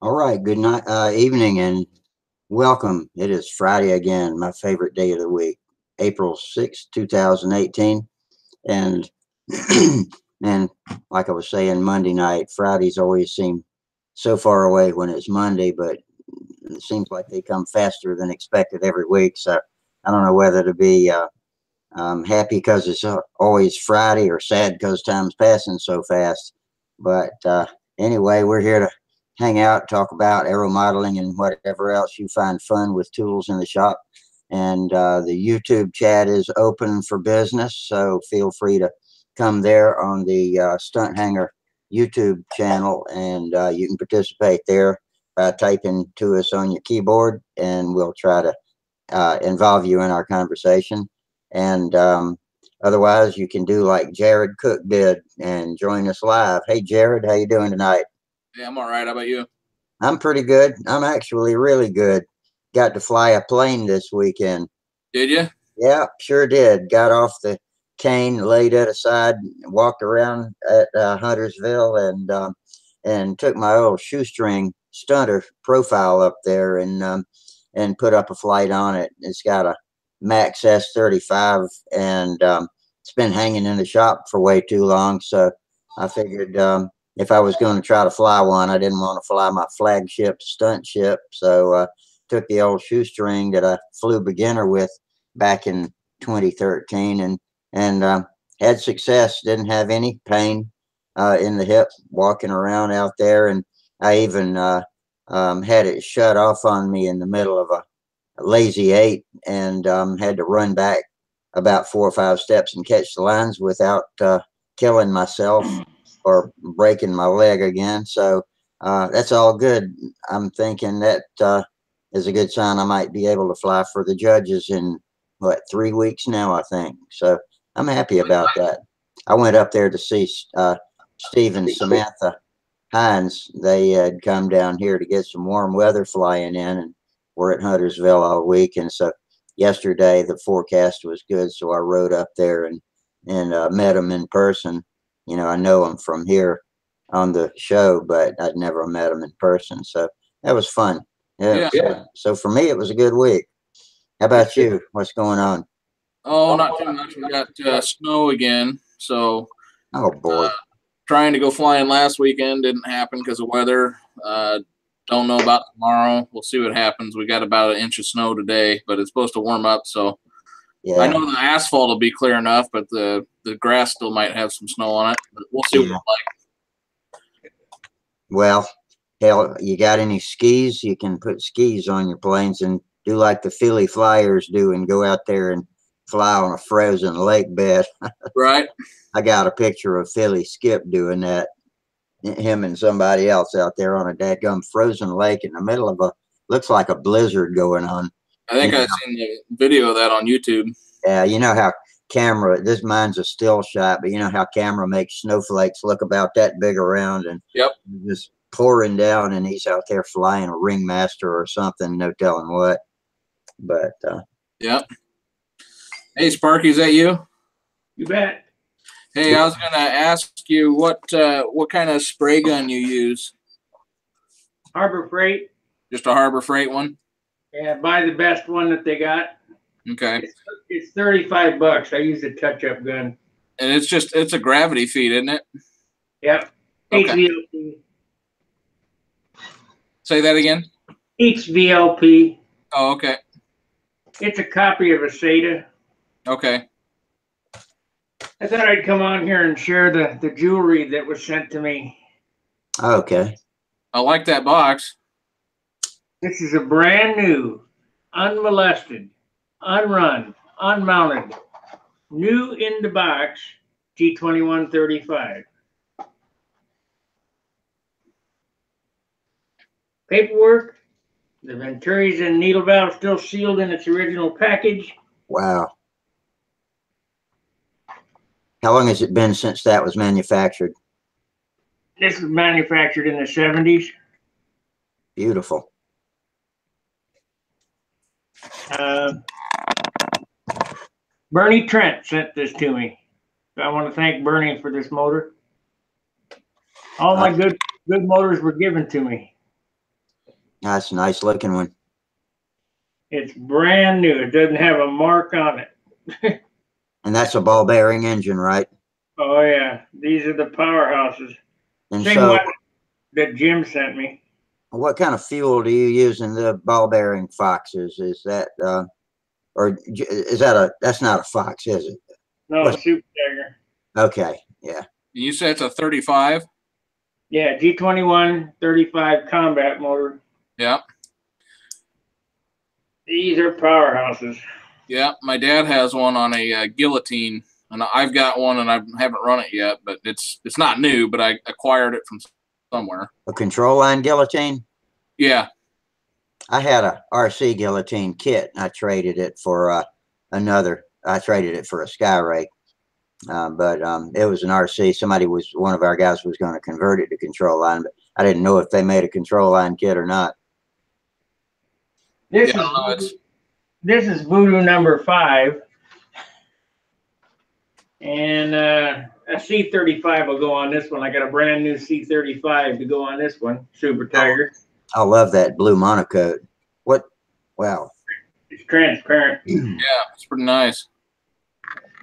All right, good night, evening, and welcome. It is Friday again, my favorite day of the week, April 6th, 2018. And and like I was saying, Monday night, Fridays always seem so far away when it's Monday, but it seems like they come faster than expected every week. So I don't know whether to be happy because it's always Friday or sad because time's passing so fast. But anyway, we're here to hang out, talk about aeromodeling and whatever else you find fun with tools in the shop. And the YouTube chat is open for business, so feel free to come there on the Stunthangar YouTube channel, and you can participate there by typing to us on your keyboard, and we'll try to involve you in our conversation. And otherwise, you can do like Jared Cook did and join us live. Hey, Jared, how you doing tonight? Yeah, I'm all right. How about you? I'm pretty good. I'm actually really good. Got to fly a plane this weekend. Did you? Yeah, sure did. Got off the cane, laid it aside, walked around at Huntersville, and took my old shoestring stunter profile up there and put up a flight on it. It's got a Max S35, and it's been hanging in the shop for way too long. So I figured if I was going to try to fly one, I didn't want to fly my flagship stunt ship. So took the old shoestring that I flew beginner with back in 2013 and had success. Didn't have any pain in the hip walking around out there, and I even had it shut off on me in the middle of a lazy eight, and had to run back about 4 or 5 steps and catch the lines without killing myself or breaking my leg again. So that's all good. I'm thinking that is a good sign. I might be able to fly for the judges in what, 3 weeks now, I think. So I'm happy about that. I went up there to see Steve and Samantha Hines. They had come down here to get some warm weather flying in, and we're at Huntersville all week. And so yesterday the forecast was good, so I rode up there and met them in person. You know, I know them from here on the show, but I'd never met them in person. So that was fun. Yeah. Yeah. So for me, it was a good week. How about you? What's going on? Oh, not too much. We got snow again, so Oh uh, boy. trying to go flying last weekend didn't happen because of weather. Don't know about tomorrow. We'll see what happens. We got about an inch of snow today, but it's supposed to warm up. So I Yeah. know the asphalt will be clear enough, but the grass still might have some snow on it. But we'll see what Yeah. it's like. Well, hell, you got any skis? You can put skis on your planes and do like the Philly Flyers do and go out there and fly on a frozen lake bed. Right? I got a picture of Philly Skip doing that. Him and somebody else out there on a dadgum frozen lake in the middle of a looks like a blizzard going on. I You think know, I've seen the video of that on YouTube. yeah, you know how camera this mine's a still shot, but you know how camera makes snowflakes look about that big around and Yep. just pouring down, and he's out there flying a ringmaster or something, no telling what. But Yep. Hey, Sparky, is that you? You bet. Hey, I was gonna ask you what kind of spray gun you use. Harbor Freight. Just a Harbor Freight one. Yeah, buy the best one that they got. Okay. It's $35. I use a touch-up gun. And it's a gravity feed, isn't it? Yep. Okay. HVLP. Say that again. HVLP. Oh, okay. It's a copy of a SATA. Okay. I thought I'd come on here and share the jewelry that was sent to me. okay, I like that box. This is a brand new, unmolested, unrun, unmounted, new in the box G2135. Paperwork, the Venturis and needle valve still sealed in its original package. wow. How long has it been since that was manufactured? This was manufactured in the 70s. Beautiful. Bernie Trent sent this to me. I want to thank Bernie for this motor. All my good motors were given to me. That's a nice looking one. It's brand new. It doesn't have a mark on it. And that's a ball bearing engine, right? Oh yeah, these are the powerhouses. And Same so, one that Jim sent me. what kind of fuel do you use in the ball bearing Foxes? Is that, or is that that's not a Fox, is it? No, Super Tiger. Okay, yeah. You said it's a 35? Yeah, G21 35 combat motor. Yeah. These are powerhouses. Yeah, my dad has one on a guillotine, and I've got one, and I haven't run it yet. But it's not new, but I acquired it from somewhere. A control line guillotine? Yeah. I had a RC guillotine kit. I traded it for another. I traded it for a Skyrake, but it was an RC. One of our guys was going to convert it to control line, but I didn't know if they made a control line kit or not. This is Voodoo number 5. And a C35 will go on this one. I got a brand new C35 to go on this one, Super Tiger. I love that blue monocoat. What? Wow. It's transparent. Yeah, it's pretty nice.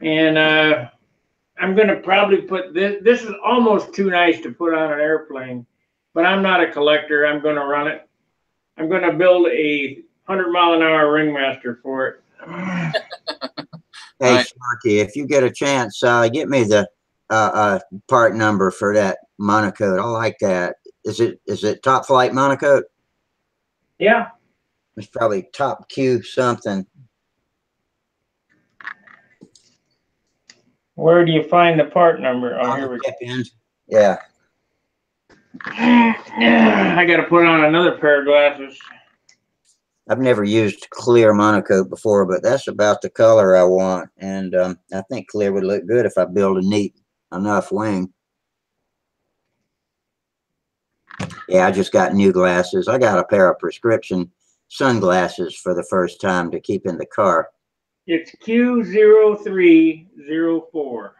And I'm going to probably put this. This is almost too nice to put on an airplane, but I'm not a collector. I'm going to run it. I'm going to build a 100-mile-an-hour ringmaster for it. Hey, Sharky, if you get a chance, get me the part number for that monocoat. I like that. Is it top flight monocoat? Yeah. It's probably top Q something. Where do you find the part number? Oh, here we go. Yeah. I got to put on another pair of glasses. I've never used clear monocoat before, but that's about the color I want. And I think clear would look good if I build a neat enough wing. Yeah, I just got new glasses. I got a pair of prescription sunglasses for the first time to keep in the car. It's Q0304.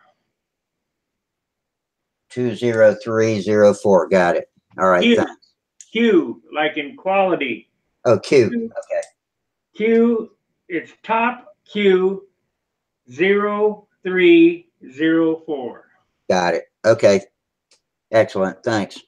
20304. Got it. All right. Q, thanks. Q, like in quality. Oh, Q. Okay. Q, it's top Q 0304. Got it. Okay. Excellent. Thanks.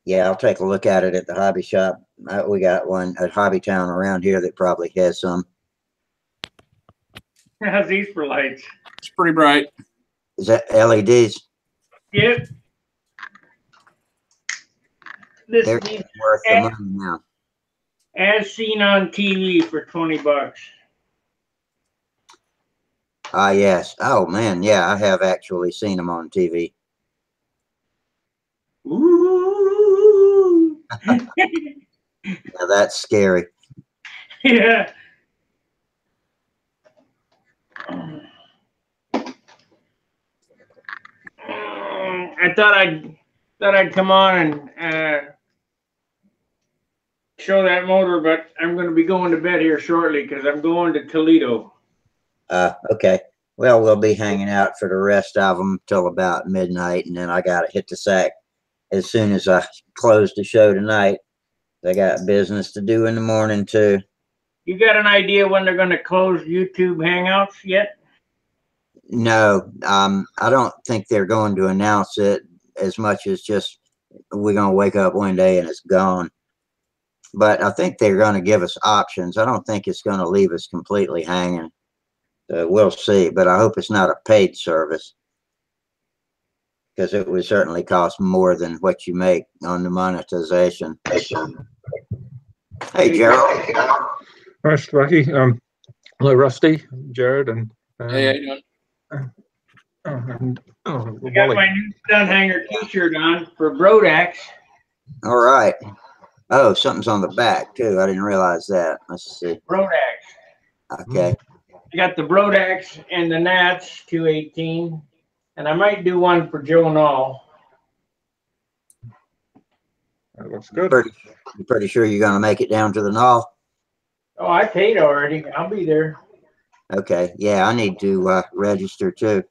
Yeah, I'll take a look at it at the hobby shop. We got one at Hobby Town around here that probably has some. How's these for lights? It's pretty bright. Is that LEDs? Yep. This They're is worth the money now. as seen on TV for $20. Ah, yes. Oh, man. Yeah, I have actually seen them on TV. Ooh. Now, that's scary. Yeah. I thought I'd come on and show that motor, but I'm going to be going to bed here shortly because I'm going to Toledo. Okay. Well, we'll be hanging out for the rest of them till about midnight, and then I got to hit the sack as soon as I close the show tonight. I got business to do in the morning, too. You got an idea when they're going to close YouTube Hangouts yet? No, I don't think they're going to announce it as much as just we're going to wake up one day and it's gone. But I think they're going to give us options. I don't think it's going to leave us completely hanging. We'll see, but I hope it's not a paid service, because it would certainly cost more than what you make on the monetization. Hey, Gerald. Hi, Sparky. Hello, Rusty, Jared, and Hey, how you doing? I got my new Stunthangar t-shirt on for Brodax. All right. Oh, something's on the back, too. I didn't realize that. Let's see. Brodax. Okay. I got the Brodax and the Nats 218, and I might do one for Joe Nall. That looks good. I'm pretty sure you're going to make it down to the Knoll. Oh, I paid already. I'll be there. Okay. Yeah, I need to register, too.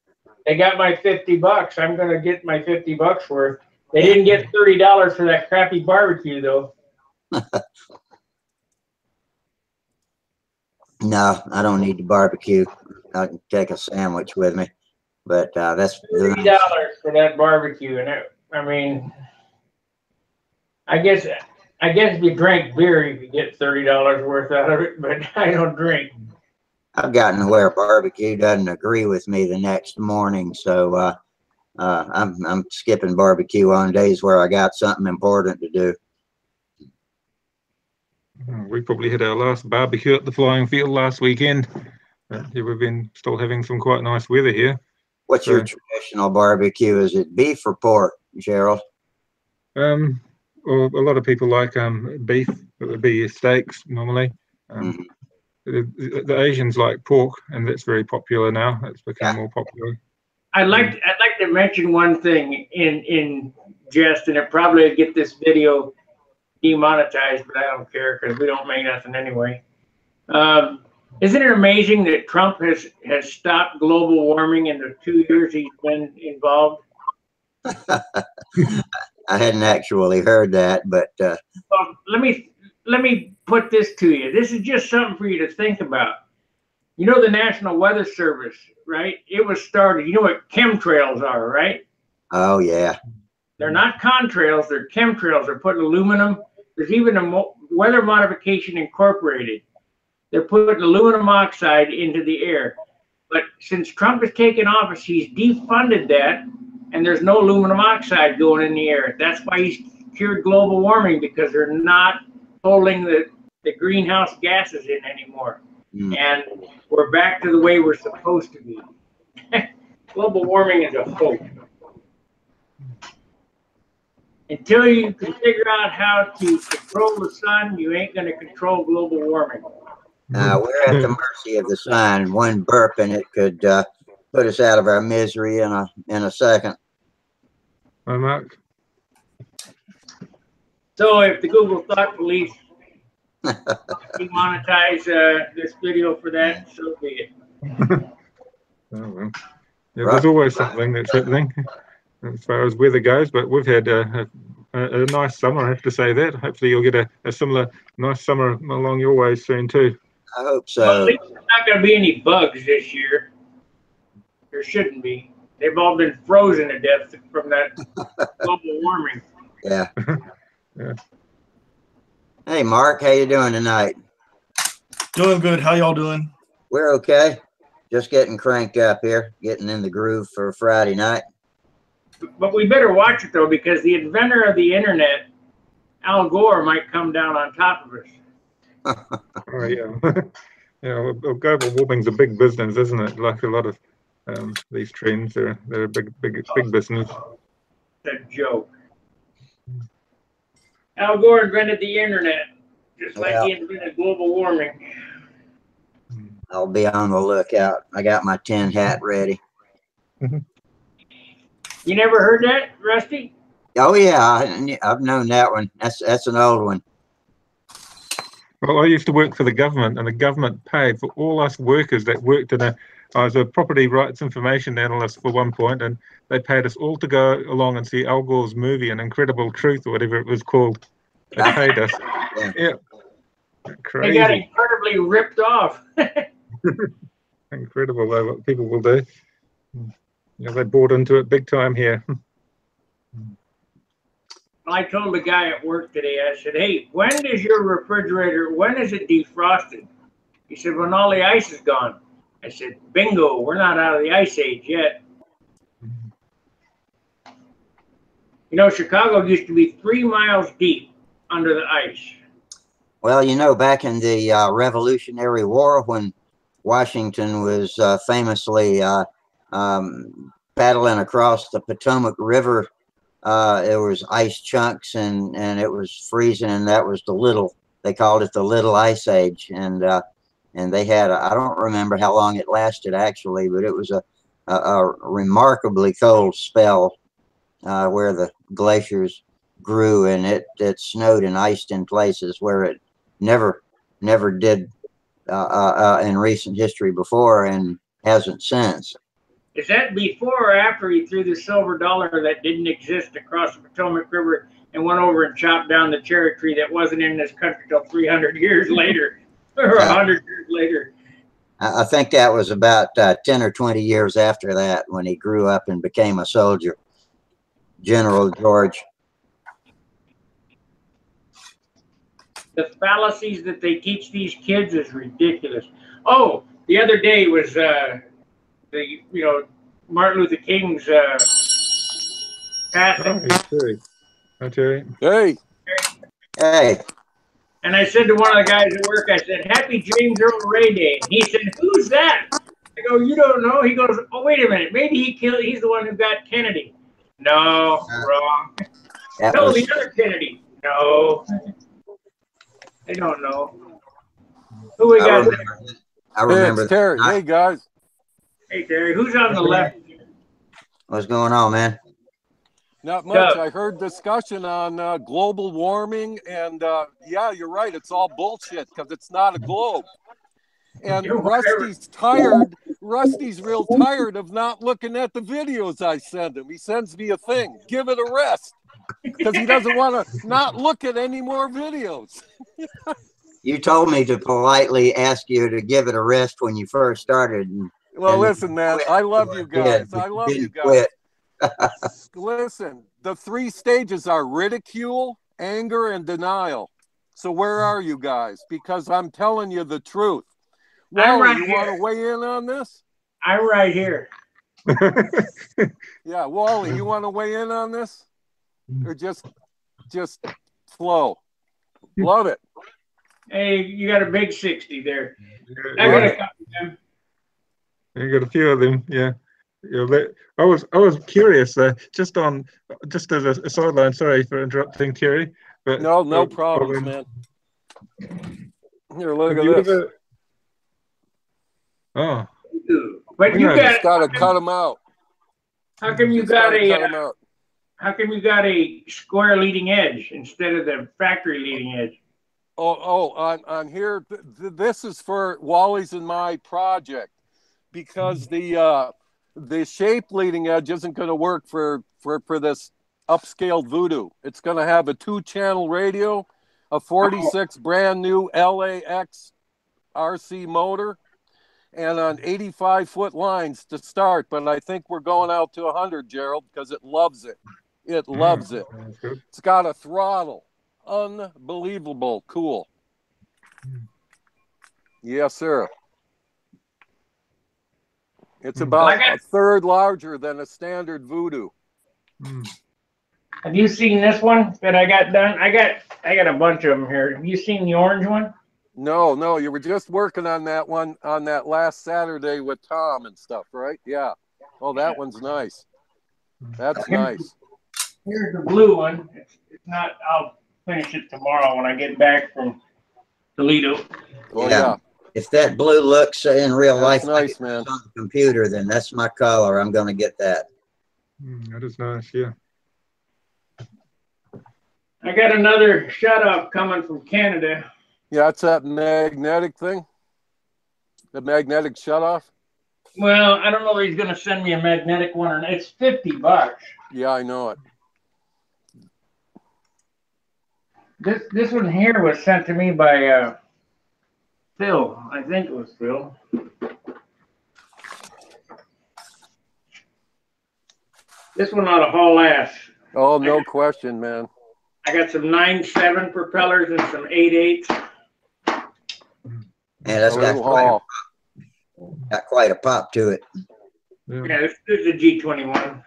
They got my $50. I'm going to get my $50 worth. They didn't get $30 for that crappy barbecue, though. No, I don't need the barbecue. I can take a sandwich with me, but that's $30 for that barbecue, and I mean, I guess if you drank beer, you could get $30 worth out of it, but I don't drink. I've gotten where barbecue doesn't agree with me the next morning, so I'm skipping barbecue on days where I got something important to do. We probably had our last barbecue at the flying field last weekend. Here we've been still having some quite nice weather here. What's your traditional barbecue? Is it beef or pork, Gerald? Well, a lot of people like beef. It would be steaks normally. The Asians like pork, and that's very popular now. It's become more popular. I'd like to mention one thing in jest, and it probably would get this video demonetized, but I don't care because we don't make nothing anyway. Isn't it amazing that Trump has stopped global warming in the 2 years he's been involved? I hadn't actually heard that, but well, let me put this to you. This is just something for you to think about. You know the National Weather Service, right? It was started. You know what chemtrails are, right? Oh yeah. They're not contrails. They're chemtrails. They're putting aluminum. There's even a weather modification incorporated. They're putting aluminum oxide into the air. But since Trump has taken office, he's defunded that, and there's no aluminum oxide going in the air. That's why he's cured global warming, because they're not holding the greenhouse gases in anymore. And we're back to the way we're supposed to be. Global warming is a hoax. Until you can figure out how to control the sun, you ain't going to control global warming. We're at the mercy of the sun. One burp and it could put us out of our misery in a second. Hi, Mark. So if the Google Thought Police demonetize this video for that, so be it. Oh, well. Yeah, there's always something that's happening as far as weather goes, but we've had a nice summer, I have to say that. Hopefully you'll get a similar nice summer along your way soon too. I hope so. Well, at least there's not going to be any bugs this year. There shouldn't be. They've all been frozen to death from that global warming. Yeah. Yeah. Hey, Mark, how you doing tonight? Doing good. How y'all doing? We're okay. Just getting cranked up here, getting in the groove for Friday night. But we better watch it, though, because the inventor of the internet, Al Gore, might come down on top of us. Oh, yeah. Yeah, well, global warming's a big business, isn't it? Like a lot of these trends, they're a big business. It's a joke. Al Gore invented the internet, just like he invented global warming. I'll be on the lookout. I got my tin hat ready. You never heard that, Rusty? Oh yeah, I've known that one. That's an old one. Well, I used to work for the government, and the government paid for all us workers that worked in I was a property rights information analyst for one point, and they paid us all to go along and see Al Gore's movie, An Incredible Truth, or whatever it was called. They paid us. Yeah. Crazy. They got incredibly ripped off. Incredible, though, what people will do. Yeah, they bought into it big time here. I told the guy at work today, I said, hey, when is your refrigerator, when is it defrosted? He said, when all the ice is gone. I said, bingo, we're not out of the ice age yet. You know, Chicago used to be 3 miles deep under the ice. Well, you know, back in the Revolutionary War, when Washington was famously paddling across the Potomac River, there was ice chunks and it was freezing, and that was they called it the Little Ice Age. And they had, I don't remember how long it lasted actually, but it was a remarkably cold spell where the glaciers grew, and it snowed and iced in places where it never did in recent history before, and hasn't since. Is that before or after he threw the silver dollar that didn't exist across the Potomac River and went over and chopped down the cherry tree that wasn't in this country till 300 years later or 100 years later? I think that was about 10 or 20 years after that when he grew up and became a soldier. General George. The fallacies that they teach these kids is ridiculous. Oh, the other day was Martin Luther King's passing. Hi, Terry. Hey. Hey. And I said to one of the guys at work, I said, "Happy James Earl Ray Day." And he said, "Who's that?" I go, "You don't know?" He goes, "Oh, wait a minute. Maybe he's the one who got Kennedy." No, wrong. No, the other Kennedy. No. I don't know. Who we got? I remember. Hey, it's Terry. Hey, guys. Hey, Terry. Who's on the left? What's going on, man? Not much. I heard discussion on global warming, and yeah, you're right. It's all bullshit because it's not a globe. And Rusty's tired. Rusty's real tired of not looking at the videos I send him. He sends me a thing. Give it a rest because he doesn't want to not look at any more videos. You told me to politely ask you to give it a rest when you first started. Well, listen, man. I love you guys. I love you guys. Listen, the 3 stages are ridicule, anger, and denial. So where are you guys? Because I'm telling you the truth. Wally, you want to weigh in on this? I'm right here. Yeah, Wally, you want to weigh in on this? Or just flow? Love it. Hey, you got a big 60 there. I got a couple of them. You got a few of them, yeah. I was curious, just as a sideline. Sorry for interrupting, Terry. But no problems, man. Here, look at this. Oh, but you just got to cut them out. How come you got a? How come you got a square leading edge instead of the factory leading edge? On here, this is for Wally's and my project because the shape leading edge isn't going to work for this upscale voodoo. It's going to have a 2-channel radio, a 46 brand new LAX RC motor, and on 85-foot lines to start. But I think we're going out to 100, Gerald, because it loves it. It loves it. It's got a throttle. Unbelievable cool. Yes, sir. It's about a third larger than a standard voodoo. Have you seen this one that I got done? I got a bunch of them here. Have you seen the orange one? No, you were just working on that one on that last Saturday with Tom and stuff, right? Yeah. Oh, that one's nice. That's nice. Here's the blue one. It's not. I'll finish it tomorrow when I get back from Toledo. Oh yeah. If that blue looks in real life nice, man, on the computer, then that's my color. I'm going to get that. That is nice, yeah. I got another shut-off coming from Canada. Yeah, it's that magnetic thing. The magnetic shut-off. Well, I don't know if he's going to send me a magnetic one or not. It's $50. Yeah, I know it. This one here was sent to me by Phil. I think it was Phil. This one ought to haul ass. Oh, no question, man. I got some 9.7 propellers and some 8.8. Yeah, that's got quite a pop to it. Yeah, this is a G21.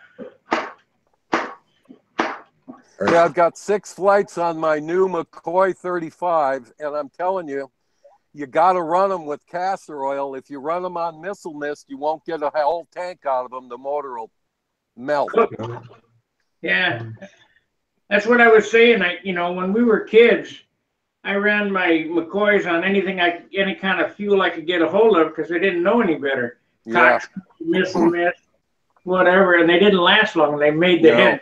Yeah, I've got 6 flights on my new McCoy 35, and I'm telling you, you got to run them with castor oil. If you run them on missile mist, you won't get a whole tank out of them. The motor will melt. Yeah, that's what I was saying. When we were kids, I ran my McCoys on any kind of fuel I could get a hold of because I didn't know any better. Yeah. Cox, missile mist, whatever, and they didn't last long. They made the head.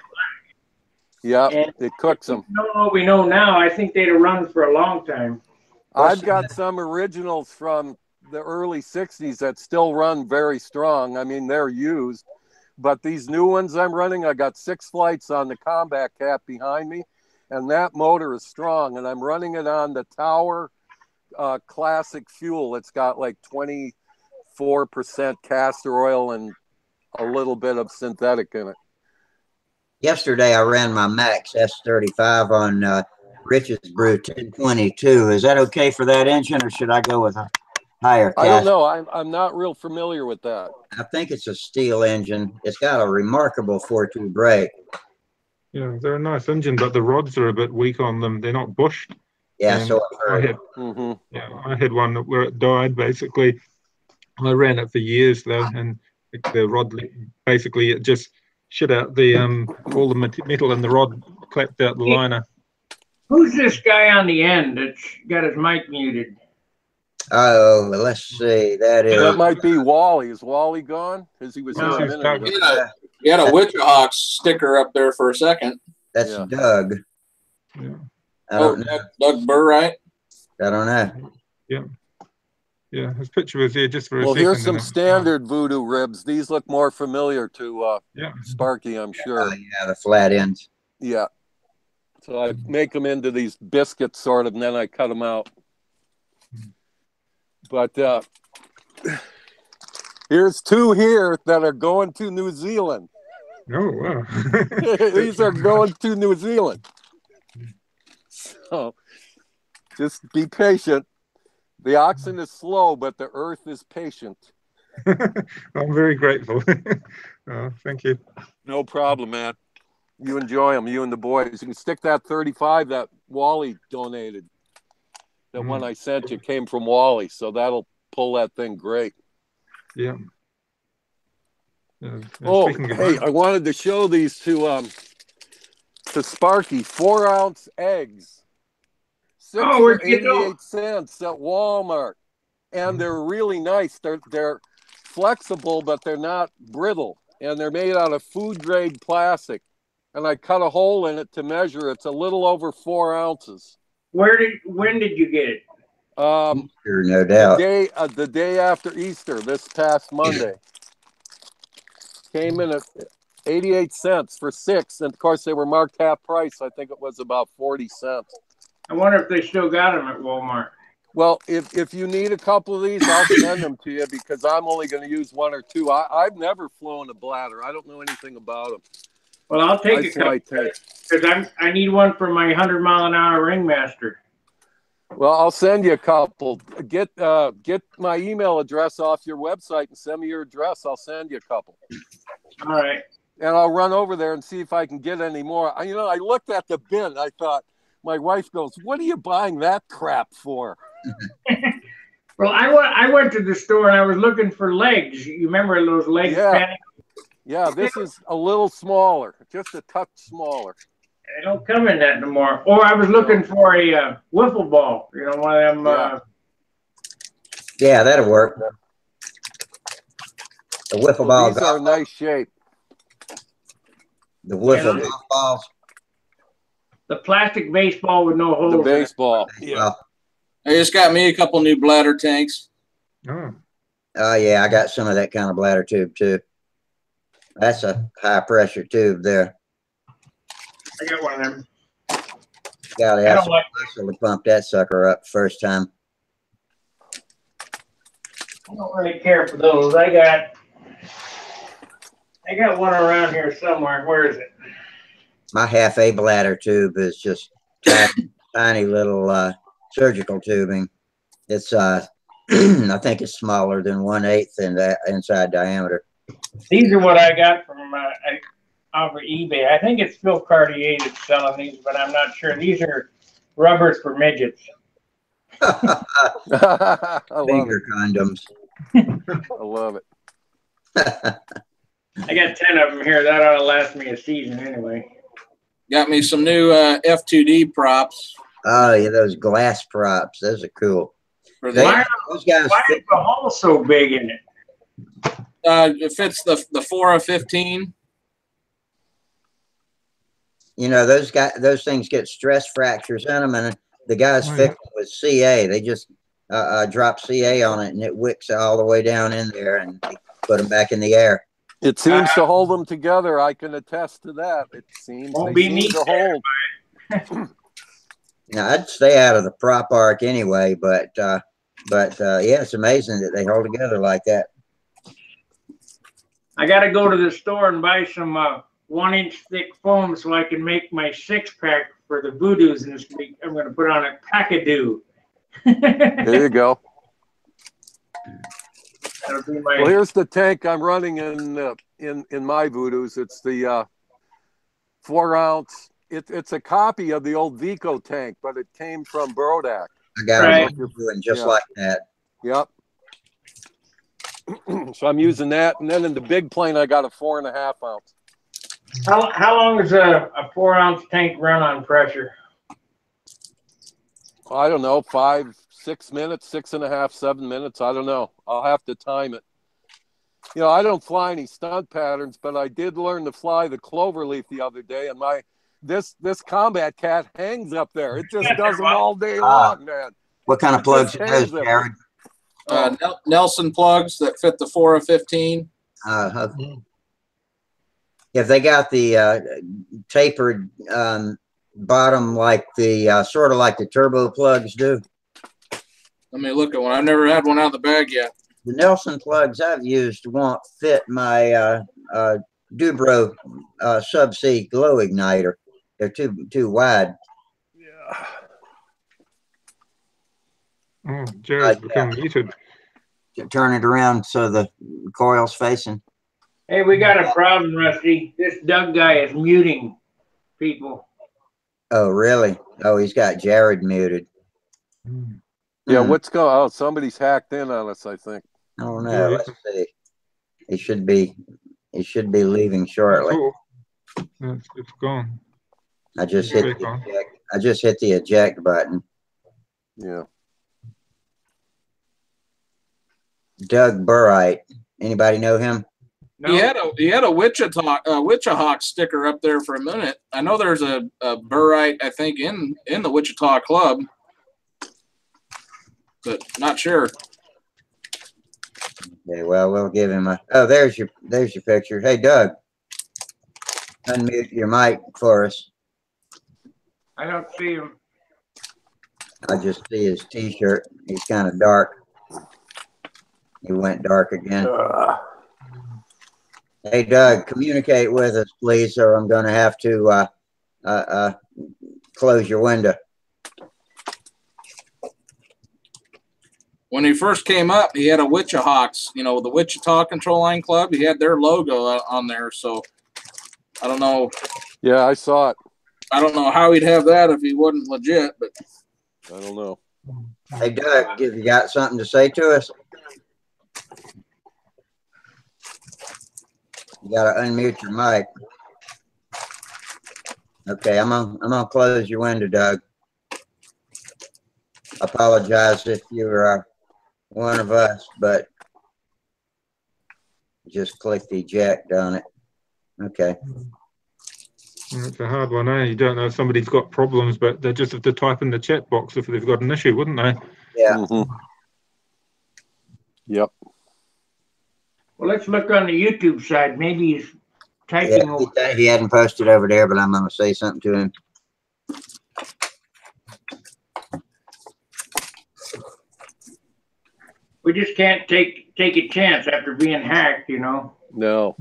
Yeah, it cooks them. What we know now, I think they'd have run for a long time. I've got some originals from the early 60s that still run very strong. I mean, they're used, but these new ones I'm running, I got 6 flights on the combat cap behind me, and that motor is strong, and I'm running it on the Tower classic fuel. It's got like 24% castor oil and a little bit of synthetic in it. Yesterday, I ran my Max S35 on Rich's Brew 1022. Is that okay for that engine, or should I go with a higher cast? I don't know. I'm not real familiar with that. I think it's a steel engine. It's got a remarkable 4.2 brake. Yeah, they're a nice engine, but the rods are a bit weak on them. They're not bushed. Yeah, And so I've heard. I had one where it died, basically. I ran it for years, though, and the rod, basically, it just shit out the all the metal in the rod, clapped out the liner. Who's this guy on the end that's got his mic muted? Oh, let's see. That might be Wally. Is Wally gone? Because he was here a minute ago. You had a Witchahawks sticker up there for a second. That's Doug. Yeah. Doug Burr, right? I don't know. Yeah. Yeah, his picture was there just for a second. Well, here's some standard Voodoo ribs. These look more familiar to Sparky, I'm sure. Yeah, the flat ends. Yeah. So I make them into these biscuits, sort of, and then I cut them out. But here's 2 here that are going to New Zealand. Oh, wow. These are going to New Zealand. So just be patient. The oxen is slow, but the earth is patient. I'm very grateful. Oh, thank you. No problem, man. You enjoy them, you and the boys. You can stick that 35 that Wally donated. That one I sent you came from Wally, so that'll pull that thing great. Yeah. Oh, hey, I wanted to show these to Sparky. 4-ounce eggs. 6 for 88 cents at Walmart. And they're really nice. They're flexible, but they're not brittle. And they're made out of food grade plastic. And I cut a hole in it to measure. It's a little over 4 ounces. When did you get it? Sure, no doubt. The day after Easter, this past Monday. Came in at 88 cents for 6. And of course, they were marked half price. I think it was about 40 cents. I wonder if they still got them at Walmart. Well, if you need a couple of these, I'll send them to you because I'm only going to use 1 or 2. I've never flown a bladder. I don't know anything about them. Well, I'll take a couple because I need one for my 100-mile-an-hour ringmaster. Well, I'll send you a couple. Get my email address off your website and send me your address. I'll send you a couple. All right. And I'll run over there and see if I can get any more. I looked at the bin. I thought, my wife goes, "What are you buying that crap for?" Well, I went to the store and I was looking for legs. You remember those legs? Yeah. Yeah, this is a little smaller, just a touch smaller. They don't come in that no more. Or I was looking for a wiffle ball. One of them. Yeah, that'll work. The wiffle balls. These are a nice shape. The wiffle balls. The plastic baseball with no holes. The baseball. Yeah. I just got me a couple new bladder tanks. Oh. Oh, yeah, I got some of that kind of bladder tube, too. That's a high-pressure tube there. I got one of them. Golly, I actually pumped that sucker up first time. I don't really care for those. I got one around here somewhere. Where is it? My half-A bladder tube is just tiny little surgical tubing. It's I think it's smaller than 1/8 in the inside diameter. These are what I got from off of eBay. I think it's Phil Cartier that's selling these, but I'm not sure. These are rubbers for midgets. Finger condoms. I love it. I got 10 of them here. That ought to last me a season anyway. Got me some new F2D props. Oh, yeah, those glass props. Those are cool. Those guys. Why is the hole so big in it? It fits the 4 of 15. Those things get stress fractures in them, and the guys fix them with CA. They just drop CA on it, and it wicks all the way down in there, and put them back in the air. It seems to hold them together. I can attest to that. It seems they seem to hold. Now, I'd stay out of the prop arc anyway, but yeah, it's amazing that they hold together like that. I got to go to the store and buy some 1-inch thick foam so I can make my 6-pack for the voodoos this week. I'm going to put on a pack-a-doo. There you go. That'll be my... Well, here's the tank I'm running in my voodoos. It's the 4-ounce. It's a copy of the old Vico tank, but it came from Brodak. I got it doing just like that. Yep. So I'm using that, and then in the big plane, I got a 4.5 ounce. How long does a 4-ounce tank run on pressure? I don't know, 5, 6 minutes, 6.5, 7 minutes. I don't know. I'll have to time it. You know, I don't fly any stunt patterns, but I did learn to fly the cloverleaf the other day, and this combat cat hangs up there. It just does them all day long, man. What kind of plugs are those, Jared? Nelson plugs that fit the 4 of 15. If they got the tapered bottom like the sort of like the turbo plugs do. Let me look at one. I've never had one out of the bag yet. The Nelson plugs I've used won't fit my Dubro subsea glow igniter. They're too wide. Yeah. Oh, Jared's become muted. Turn it around so the coil's facing. Hey, we got a problem, Rusty. This Doug guy is muting people. Oh, really? Oh, he's got Jared muted. Yeah, what's going on? Oh, somebody's hacked in on us, I think. I don't know. Let's see. He should be leaving shortly. Oh, it's gone. I just hit the eject button. Yeah. Doug Burright. Anybody know him? No. He had a Wichita sticker up there for a minute. I know there's a Burright, I think, in the Wichita club, but not sure. Okay, well, we'll give him a. Oh, there's your picture. Hey, Doug, unmute your mic for us. I don't see him. I just see his T-shirt. He's kind of dark. He went dark again. Hey, Doug, communicate with us, please, or I'm going to have to close your window. When he first came up, he had a Wichihawks, the Wichita Control Line Club. He had their logo on there, so I don't know. Yeah, I saw it. I don't know how he'd have that if he wasn't legit, but I don't know. Hey, Doug, have you got something to say to us? You got to unmute your mic. Okay, I'm gonna close your window, Doug. I apologize if you're one of us, but just click the eject on it. Okay. It's a hard one, eh? You don't know if somebody's got problems, but they just have to type in the chat box if they've got an issue, wouldn't they? Yeah. Mm-hmm. Yep. Well, let's look on the YouTube side. Maybe he's typing. Yeah, he hadn't posted over there, but I'm going to say something to him. We just can't take a chance after being hacked, No. No.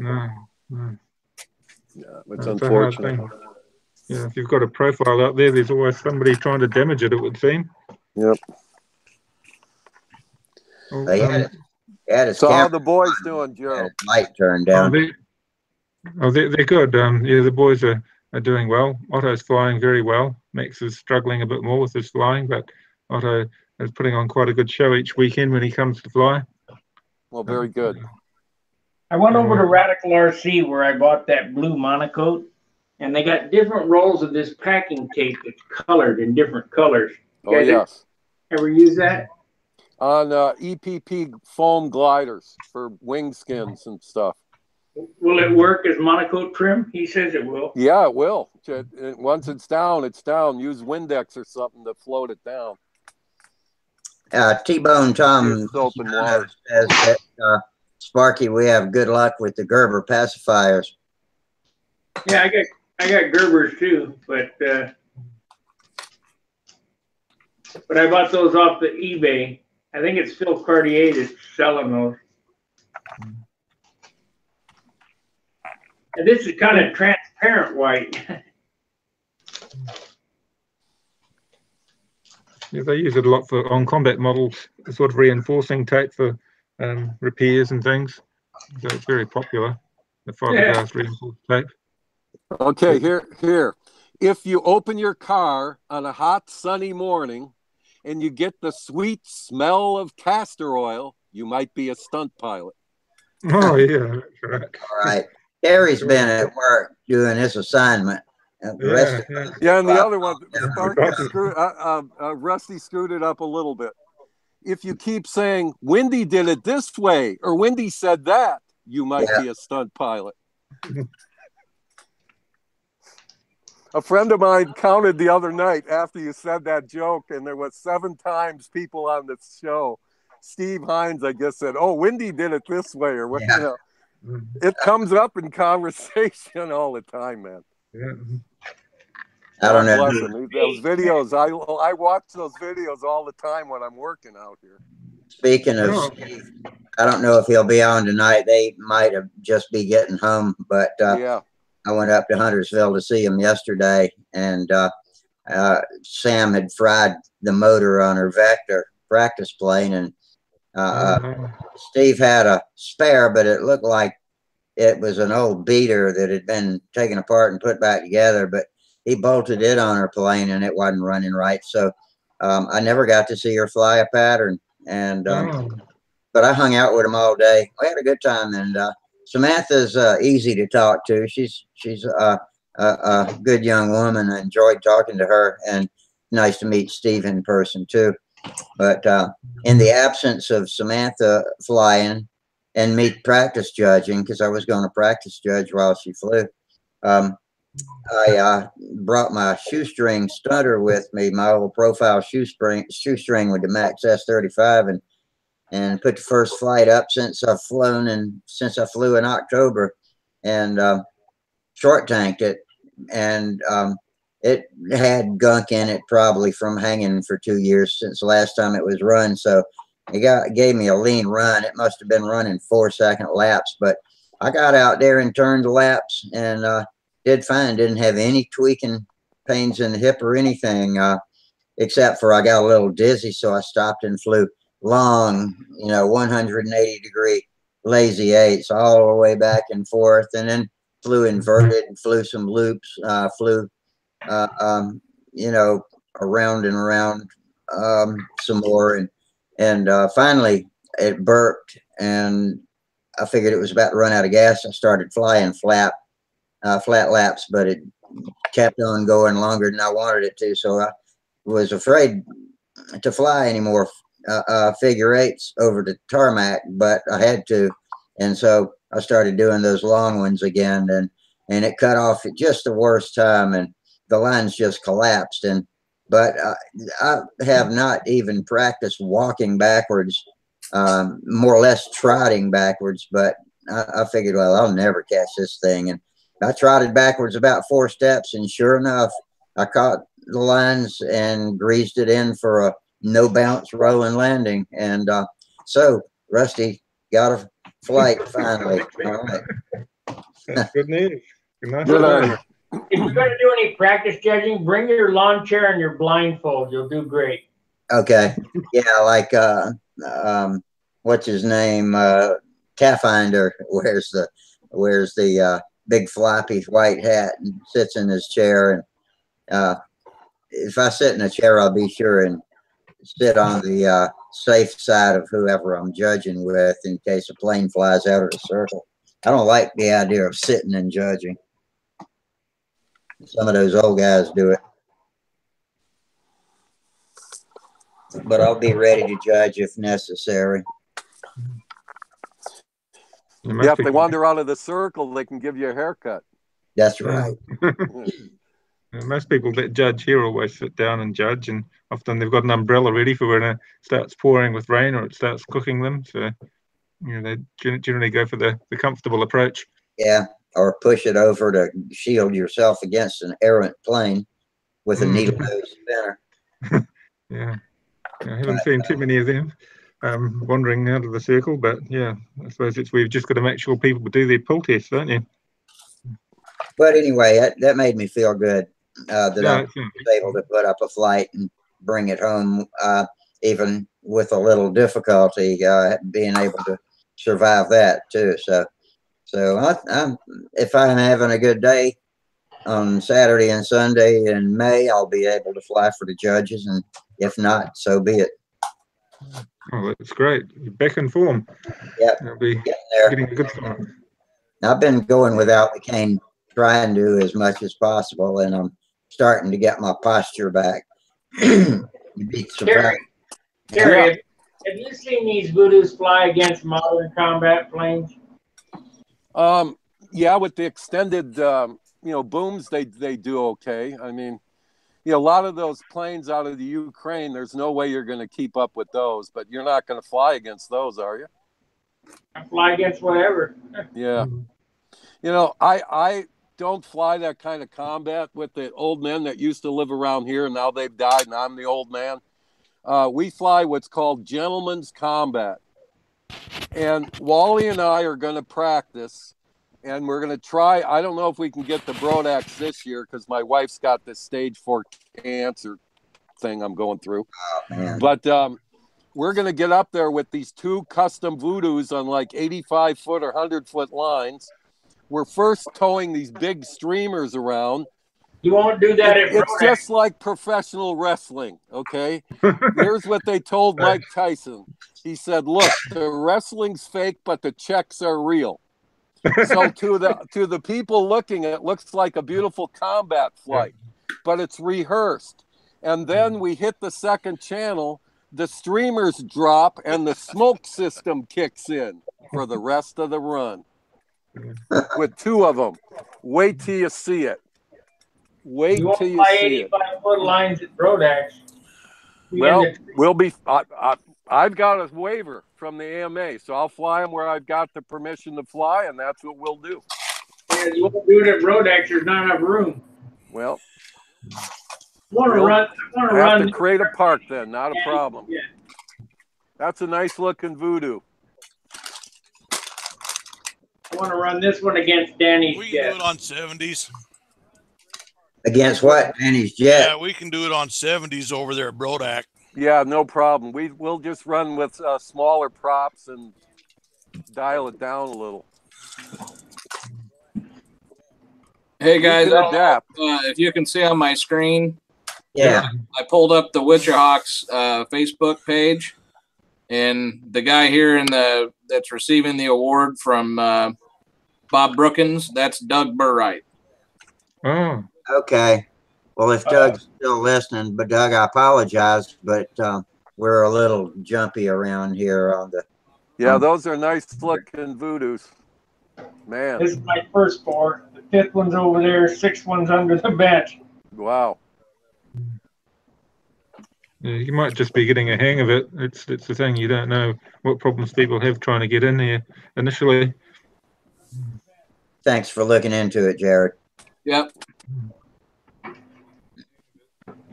Yeah, it's unfortunate. Yeah, if you've got a profile out there, there's always somebody trying to damage it, it would seem. Yep. Oh, so how are the boys doing, Joe? Light turned down. They're good. Yeah, the boys are doing well. Otto's flying very well. Max is struggling a bit more with his flying, but Otto is putting on quite a good show each weekend when he comes to fly. Well, very good. I went over to Radical RC where I bought that blue monocoat, and they got different rolls of this packing tape that's colored in different colors. Oh, yes. Ever use that? On EPP foam gliders for wing skins and stuff. Will it work as monocoat trim? He says it will. Yeah, it will. Once it's down, it's down. Use Windex or something to float it down. T-Bone Tom It's open water. says that Sparky, we have good luck with the Gerber pacifiers. Yeah, I got Gerbers too, but I bought those off the eBay. I think it's Phil Cartier that's selling those. And this is kind of transparent white. Yeah, they use it a lot for on combat models, sort of reinforcing tape for repairs and things. So it's very popular, the fiberglass reinforced tape. Okay, here. If you open your car on a hot, sunny morning and you get the sweet smell of castor oil, you might be a stunt pilot. Oh, yeah, that's right. All right. Gary's been at work doing his assignment. And the rest of us, Yeah, and the other one, Rusty screwed it up a little bit. If you keep saying, Wendy did it this way, or Wendy said that, you might be a stunt pilot. A friend of mine counted the other night after you said that joke, and there was 7 times people on the show. Steve Hines, I guess, said, "Oh, Wendy did it this way," or what? You know, it comes up in conversation all the time, man. Yeah. I don't know. Bless him. Those videos, I watch those videos all the time when I'm working out here. Speaking of Steve, I don't know if he'll be on tonight. They might have just be getting home, but yeah. I went up to Huntersville to see him yesterday, and Sam had fried the motor on her Vector practice plane, and Steve had a spare, but it looked like it was an old beater that had been taken apart and put back together, but he bolted it on her plane and it wasn't running right. So I never got to see her fly a pattern, and but I hung out with him all day. We had a good time, and Samantha's easy to talk to. She's a good young woman. I enjoyed talking to her, and nice to meet Steve in person too. But in the absence of Samantha flying and me practice judging, because I was going to practice judge while she flew, I brought my shoestring stunter with me, my old profile shoestring with the Max S35, and put the first flight up since I've flown, and since I flew in October, and short tanked it, and it had gunk in it probably from hanging for 2 years since the last time it was run. So it gave me a lean run. It must have been running 4-second laps, but I got out there and turned the laps and did fine. Didn't have any tweaking pains in the hip or anything, except for I got a little dizzy. So I stopped and flew long, 180-degree lazy eights all the way back and forth, and then flew inverted and flew some loops, flew around and around some more, and finally it burped, and I figured it was about to run out of gas. I started flying flat laps, but it kept on going longer than I wanted it to, so I was afraid to fly anymore figure eights over the tarmac, but I had to, and so I started doing those long ones again, and it cut off at just the worst time, and the lines just collapsed. But I have not even practiced walking backwards, more or less trotting backwards, but I figured, well, I'll never catch this thing, and I trotted backwards about 4 steps, and sure enough, I caught the lines and greased it in for a no bounce rolling landing, and so Rusty got a flight finally. All right. That's good news. Good on you. If you're going to do any practice judging, bring your lawn chair and your blindfold. You'll do great. Okay. Yeah, like what's his name? Taffinder wears the big floppy white hat and sits in his chair, and if I sit in a chair, I'll be sure and sit on the safe side of whoever I'm judging with in case a plane flies out of the circle. I don't like the idea of sitting and judging. Some of those old guys do it. But I'll be ready to judge if necessary. Yeah, if they wander out of the circle, they can give you a haircut. That's right. Most people that judge here always sit down and judge, and often they've got an umbrella ready for when it starts pouring with rain or it starts cooking them. So, they generally go for the comfortable approach. Yeah, or push it over to shield yourself against an errant plane with a needle nose spinner. Yeah, I haven't seen too many of them wandering out of the circle, but yeah, I suppose we've just got to make sure people do their pull tests, don't you? But anyway, that made me feel good that I was Yeah. able to put up a flight and bring it home, even with a little difficulty, being able to survive that too. So if I'm having a good day on Saturday and Sunday in May, I'll be able to fly for the judges, and if not, so be it. Oh, that's great. You're back in form. Yeah, You'll be there. getting a good fun. I've been going without the cane, trying to as much as possible, and I'm starting to get my posture back. You'd be surprised. Terry, have you seen these voodoos fly against modern combat planes? Yeah, with the extended, booms, they do okay. I mean, a lot of those planes out of the Ukraine, there's no way you're going to keep up with those, but you're not going to fly against those, are you? I fly against whatever. Yeah. I don't fly that kind of combat with the old men that used to live around here, and now they've died, and I'm the old man. We fly what's called gentleman's combat. And Wally and I are going to practice, and we're going to try. I don't know if we can get the Brodax this year because my wife's got this stage 4 cancer thing I'm going through. Oh, man. But we're going to get up there with these 2 custom voodoos on like 85-foot or 100-foot lines. We're first towing these big streamers around. You won't do that at Brodax. It's just like professional wrestling, okay? Here's what they told Mike Tyson. He said, look, the wrestling's fake, but the checks are real. So to the people looking, it looks like a beautiful combat flight, but it's rehearsed. And then we hit the second channel, the streamers drop, and the smoke system kicks in for the rest of the run. With 2 of them. Wait till you see it. Wait till you see it. 85-foot lines at Brodax. Well, we'll be. I've got a waiver from the AMA, so I'll fly them where I've got the permission to fly, and that's what we'll do. Yeah, you won't do it at Brodax. There's not enough room. Well, I have to create a park then. Not a problem. Yeah. That's a nice looking voodoo. I want to run this one against Danny's We can jet. do it on 70s. Against what? Danny's jet. Yeah, we can do it on 70s over there at Brodax. Yeah, no problem. We'll just run with smaller props and dial it down a little. Hey guys, You can adapt. if you can see on my screen, Yeah. I pulled up the Witcherhawks Facebook page, and the guy here that's receiving the award from Bob Brookins, that's Doug Burright. Oh, Okay. Well, if Doug's still listening, but Doug, I apologize, but we're a little jumpy around here on the. Yeah, those are nice looking voodoos. Man. This is my first 4. The 5th one's over there. 6th one's under the bench. Wow. yeah, you might just be getting a hang of it. It's the thing. You don't know what problems people have trying to get in here initially. Thanks for looking into it, Jared. Yep.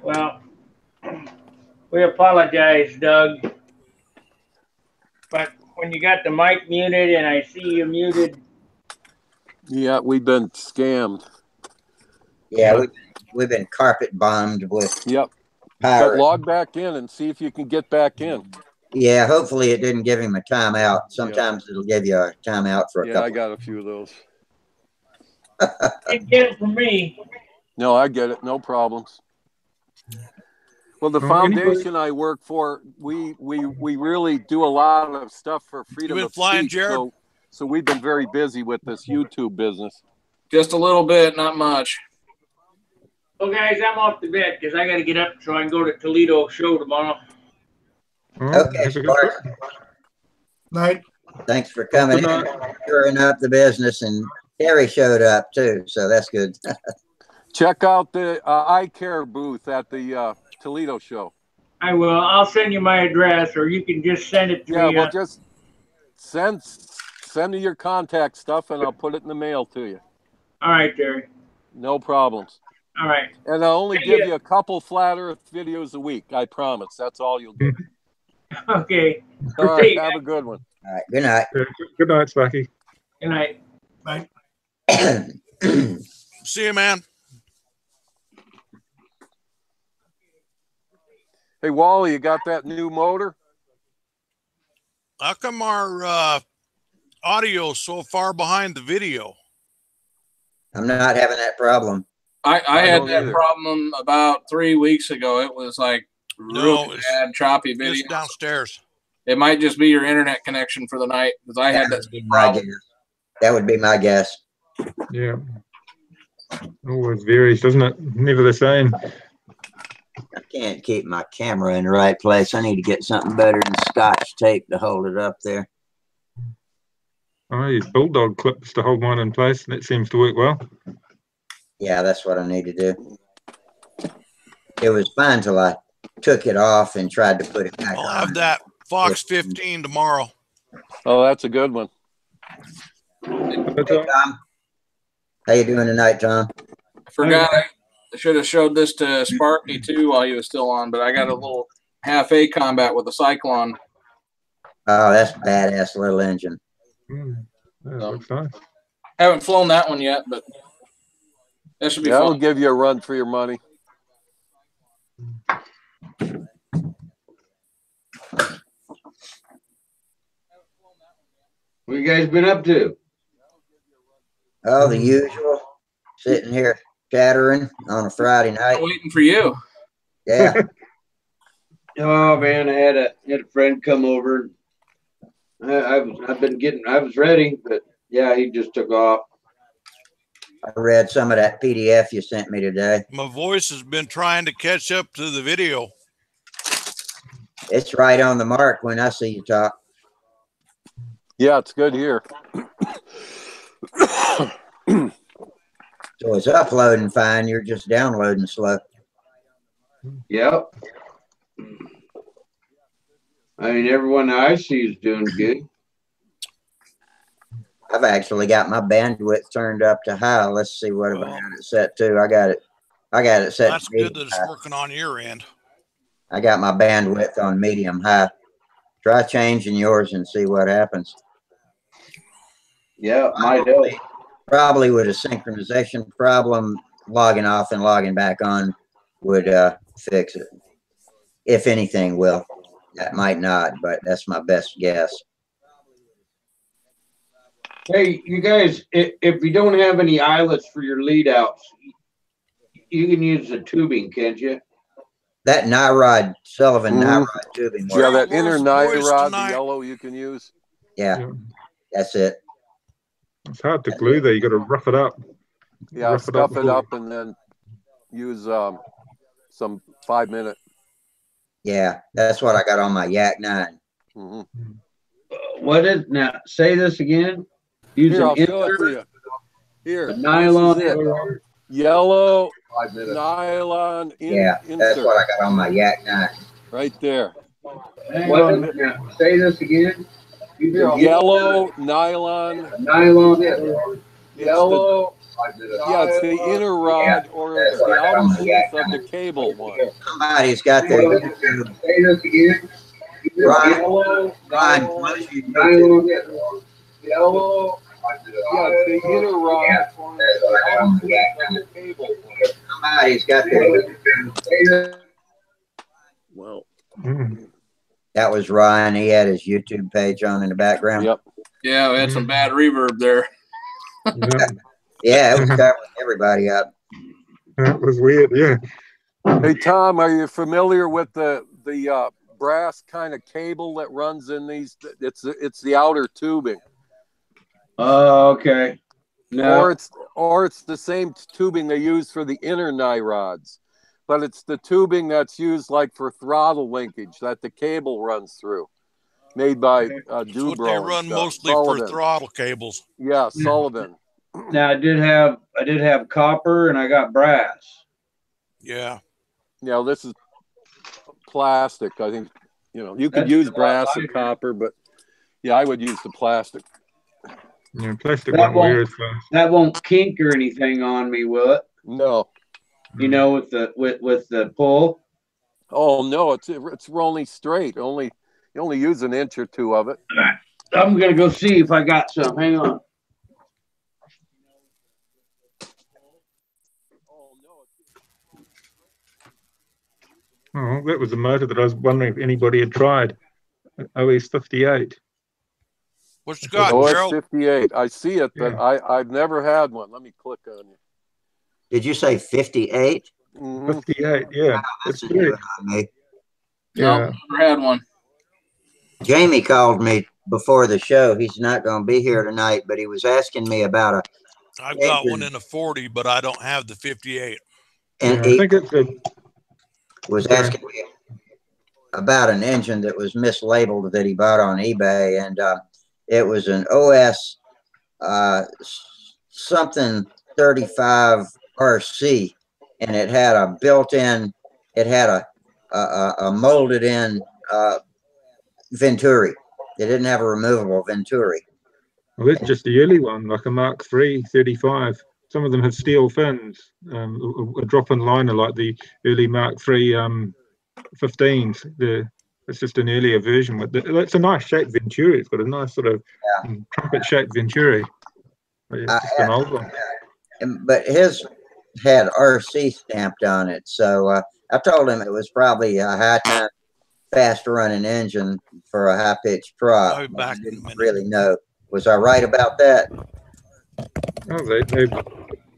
Well, we apologize, Doug. But when you got the mic muted and I see you muted. Yeah, we've been scammed. Yeah, we've been carpet bombed with Yep. But pirates. log back in and see if you can get back in. Yeah, hopefully it didn't give him a timeout. Sometimes it'll give you a timeout for a Yeah, couple. I got a few of those. Didn't get it from me. No, I get it. No problems. Well, the foundation I work for, we really do a lot of stuff for freedom of flying, speech. Jared? So we've been very busy with this YouTube business. Just a little bit, not much. Well, guys, I'm off to bed because I got to get up so I can go to Toledo show tomorrow. Okay, Have a good Spark. trip. Night. Thanks for coming in, clearing up the business, and Terry showed up too, so that's good. Check out the eye care booth at the Toledo show. I will. I'll send you my address, or you can just send it to Yeah, me. well, just send me your contact stuff, and I'll put it in the mail to you. All right, Terry. No problems. All right. And I'll only give you a couple flat Earth videos a week. I promise. That's all you'll get. Okay. All right. Have a good one. All right. Good night. Good night, Sparky. Good night. Bye. See you, man. Hey, Wally, you got that new motor? How come our audio is so far behind the video? I'm not having that problem. I had don't that either. problem about 3 weeks ago. It was like really bad, choppy video. It's downstairs. It might just be your internet connection for the night, because I had that same problem. That would be my guess. Yeah. Always varies, doesn't it? Never the same. I can't keep my camera in the right place. I need to get something better than Scotch tape to hold it up there. I use bulldog clips to hold mine in place, and that seems to work well. Yeah, that's what I need to do. It was fine till I took it off and tried to put it back I'll on. have that Fox 15 tomorrow. Oh, that's a good one. Hey, Tom. How you doing tonight, Tom? I forgot I should have showed this to Sparky too while he was still on, but I got a little half-A combat with a Cyclone. Oh, that's a badass little engine. Yeah, looks nice. Haven't flown that one yet, but that should be That'll fun. give you a run for your money. What you guys been up to? Oh, the usual. Sitting here chattering on a Friday night. I'm waiting for you. Yeah. Oh man, I had a friend come over. I was ready, but yeah, he just took off. I read some of that PDF you sent me today. My voice has been trying to catch up to the video. It's right on the mark when I see you talk. Yeah, it's good here. So it's uploading fine. You're just downloading slow. Yep. I mean, everyone I see is doing good. I've actually got my bandwidth turned up to high. Let's see what about it set to. I got it set. That's to good that medium it's high. working on your end. I got my bandwidth on medium high. Try changing yours and see what happens. Yeah, might help. Probably with a synchronization problem, logging off and logging back on would fix it. If anything will. That might not, but that's my best guess. Hey, you guys, if you don't have any eyelets for your lead outs, you can use the tubing, can't you? That Nyrod, Sullivan Nyrod tubing Yeah, works. that inner Where's the night boys rod, the tonight? yellow you can use. Yeah, that's it. It's hard to glue there. You got to rough it up. Yeah, Rough stuff it before- up and then use some 5-minute. Yeah, that's what I got on my Yak 9. Mm-hmm. What is now? Say this again. Use Here, an I'll show it to insert, you. Here, a nylon. this is it. Yellow nylon Yeah, that's insert what I got on my Yak 9. right there. What is, now, say this again. Use a Yellow nylon. nylon. Yellow. Yeah, it's the inner rod or that's the what I got on outer my sheath Yak of 9. the cable one. Somebody's got their YouTube. Say this again. Ron, close your YouTube. Yellow. Yeah, it's the inner rod or That's what I got on my the Yak outer 9. sheath of the cable one. Somebody's got their. Well, That was Ryan. He had his YouTube page on in the background. yep. Yeah, we had some bad reverb there. Yeah, Yeah, it was covering everybody up. that was weird. Yeah. Hey Tom, are you familiar with the brass kind of cable that runs in these? It's the outer tubing, Oh, okay. No. or it's the same tubing they use for the inner nigh rods, but it's the tubing that's used like for throttle linkage that the cable runs through, made by That's what Dubro. they and run stuff. mostly Sullivan. for throttle cables. Yeah, Sullivan. Now I did have copper and I got brass. Yeah. Yeah, this is plastic. I think, you know, you could That's use a lot brass and lighter. copper, but yeah, I would use the plastic. Yeah, plastic That won't wear won't as fast. that won't kink or anything on me, will it? No. You know, with the pull. Oh no, it's only straight. You only use an inch or two of it. I'm gonna go see if I got some. Hang on. Oh, that was the motor that I was wondering if anybody had tried. OS 58. What you got, OS Gerald? 58. I see it, but Yeah. I've never had one. Let me click on it. Did you say 58? 58, yeah. That's It's a new very, one on me. No, yeah. never had one. Jamie called me before the show. He's not going to be here tonight, but he was asking me about a I've got one engine, in a 40, but I don't have the 58. and Yeah, I he think it's a, was sorry. asking me about an engine that was mislabeled that he bought on eBay, and it was an OS something 35 RC, and it had a built-in, it had a molded-in Venturi. It didn't have a removable Venturi. Well, that's just the early one, like a Mark III 35. Some of them have steel fins, a drop-in liner like the early Mark III 15s. It's just an earlier version. It's a nice shaped Venturi. It's got a nice sort of trumpet-shaped Venturi. But it's just an old one. But his had RC stamped on it, so I told him it was probably a high time, fast running engine for a high pitched prop. I'll be back I in a didn't minute. really know. Was I right about that? Oh,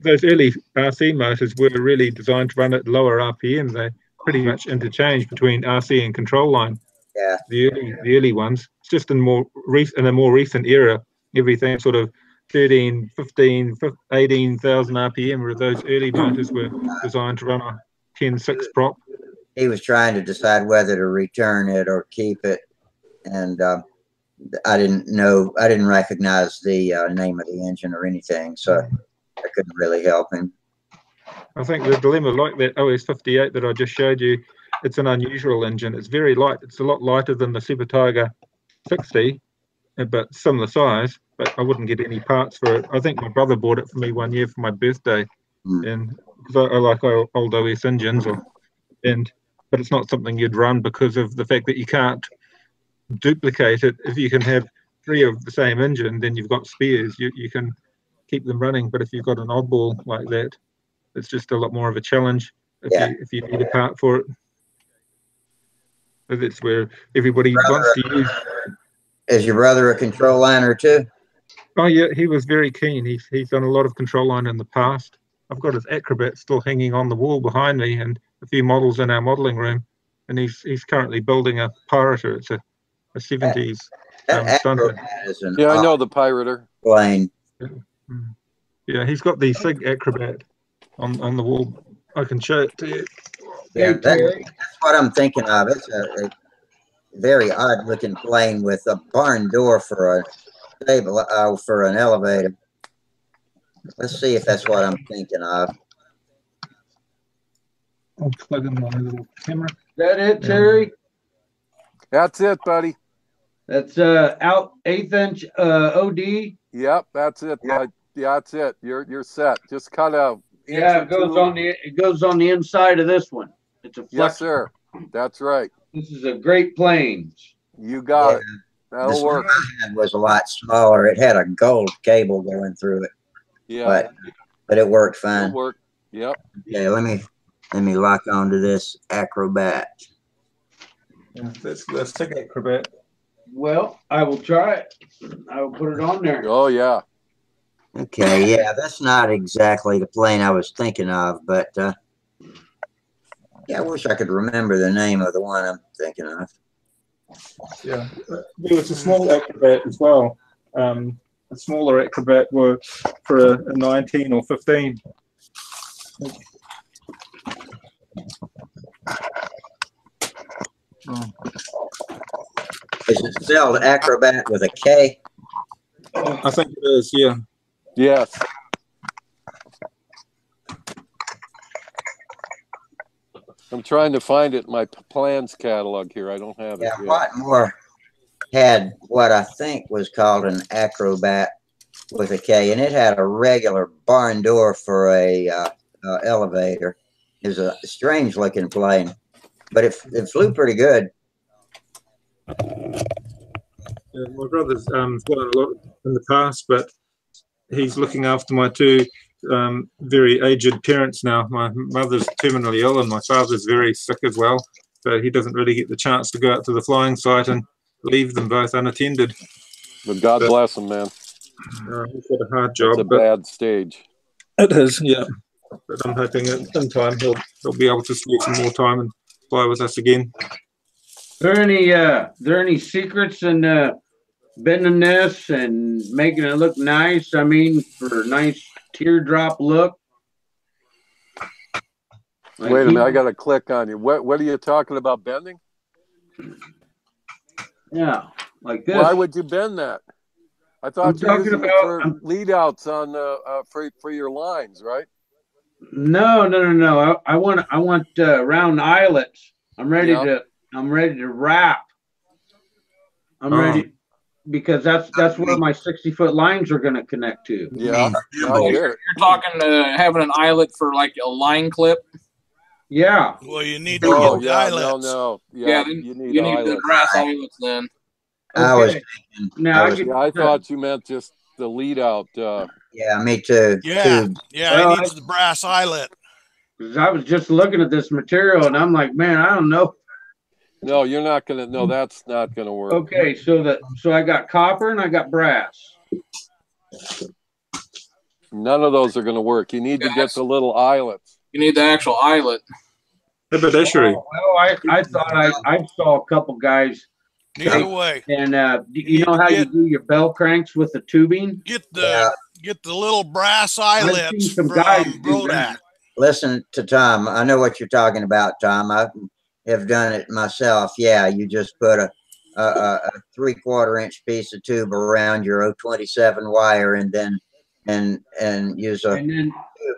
those early RC motors were really designed to run at lower RPM. They pretty much interchange between RC and control line. Yeah. The early ones. It's just in a more recent era, everything sort of 13, 15, 18,000 RPM, where those early motors were designed to run a 10.6 prop. He was trying to decide whether to return it or keep it, and I didn't recognize the name of the engine or anything, so I couldn't really help him. I think the dilemma, like that OS 58 that I just showed you, it's an unusual engine. It's very light. It's a lot lighter than the Super Tiger 60, but similar size. But I wouldn't get any parts for it. I think my brother bought it for me one year for my birthday, and because I like old OS engines, but it's not something you'd run because of the fact that you can't duplicate it. If you can have 3 of the same engine, then you've got spares. You can keep them running. But if you've got an oddball like that, it's just a lot more of a challenge if you need a part for it. So that's where everybody wants to use. Is your brother a control liner too? Oh yeah, he was very keen. He's done a lot of control line in the past. I've got his Acrobat still hanging on the wall behind me, and a few models in our modelling room. And he's currently building a Pirater. It's a 70s Stunter. Yeah, I know the Pirater. Plane. Yeah, he's got the SIG Acrobat on the wall. I can show it to you. Yeah, that's what I'm thinking of. It's a very odd looking plane with a barn door for a table for an elevator. Let's see if that's what I'm thinking of. I'll plug in my little camera. Is that it, Terry? That's it, buddy. That's out 1/8 inch OD. Yep, that's it. Yeah, that's it. You're set. Just cut out. Yeah, it goes on the inside of this one. It's a flexible. Yes, sir. That's right. This is a great plane. You got it. That'll work. It was a lot smaller. It had a gold cable going through it. Yeah. But it worked fine. It'll work. Yep. Okay, let me lock onto this Acrobat. Yeah, let's take Acrobat. Well, I will try it. I will put it on there. Oh yeah. Okay, yeah, that's not exactly the plane I was thinking of, but yeah, I wish I could remember the name of the one I'm thinking of. Yeah, there was a small Acrobat as well. A smaller Acrobat were for a 19 or 15. Is it spelled Acrobat with a K? I think it is, yeah. Yes. I'm trying to find it in my plans catalog here. I don't have it Yeah, yet. Watmore had what I think was called an Acrobat with a K, and it had a regular barn door for a elevator. It was a strange looking plane, but it flew pretty good. My brother's flown a lot in the past, but he's looking after my two very aged parents now. My mother's terminally ill and my father's very sick as well. So he doesn't really get the chance to go out to the flying site and leave them both unattended. But God bless him, man. He's got a hard job. It's a bad stage. It is, yeah. But I'm hoping that in time he'll be able to spend some more time and fly with us again. There any secrets in bending this and making it look nice? I mean, for a nice teardrop look. Like Wait a minute, I got to click on you. What are you talking about bending? Yeah, like this. Why would you bend that? I thought you were using it for lead outs on for your lines, right? No. I want round eyelets. I'm ready to wrap. I'm ready because that's where my 60-foot lines are going to connect to. Yeah, you're talking having an eyelet for like a line clip. Yeah. Well, you need to get the eyelets. No. Yeah, you need the brass eyelets then. Okay. I thought you meant just the lead out. Yeah, me too. Yeah, well, it needs the brass eyelet. I was just looking at this material and I'm like, man, I don't know. No, you're not gonna. No, that's not gonna work. Okay, so I got copper and I got brass. None of those are gonna work. You need to get the little eyelets. You need the actual eyelet. Haberdashery. Well, I thought I saw a couple guys. Either way. And you know how you do your bell cranks with the tubing? Get the little brass eyelets from Brodak. Listen to Tom. I know what you're talking about, Tom. I have done it myself. Yeah, you just put a 3/4 inch piece of tube around your 027 wire, and then use a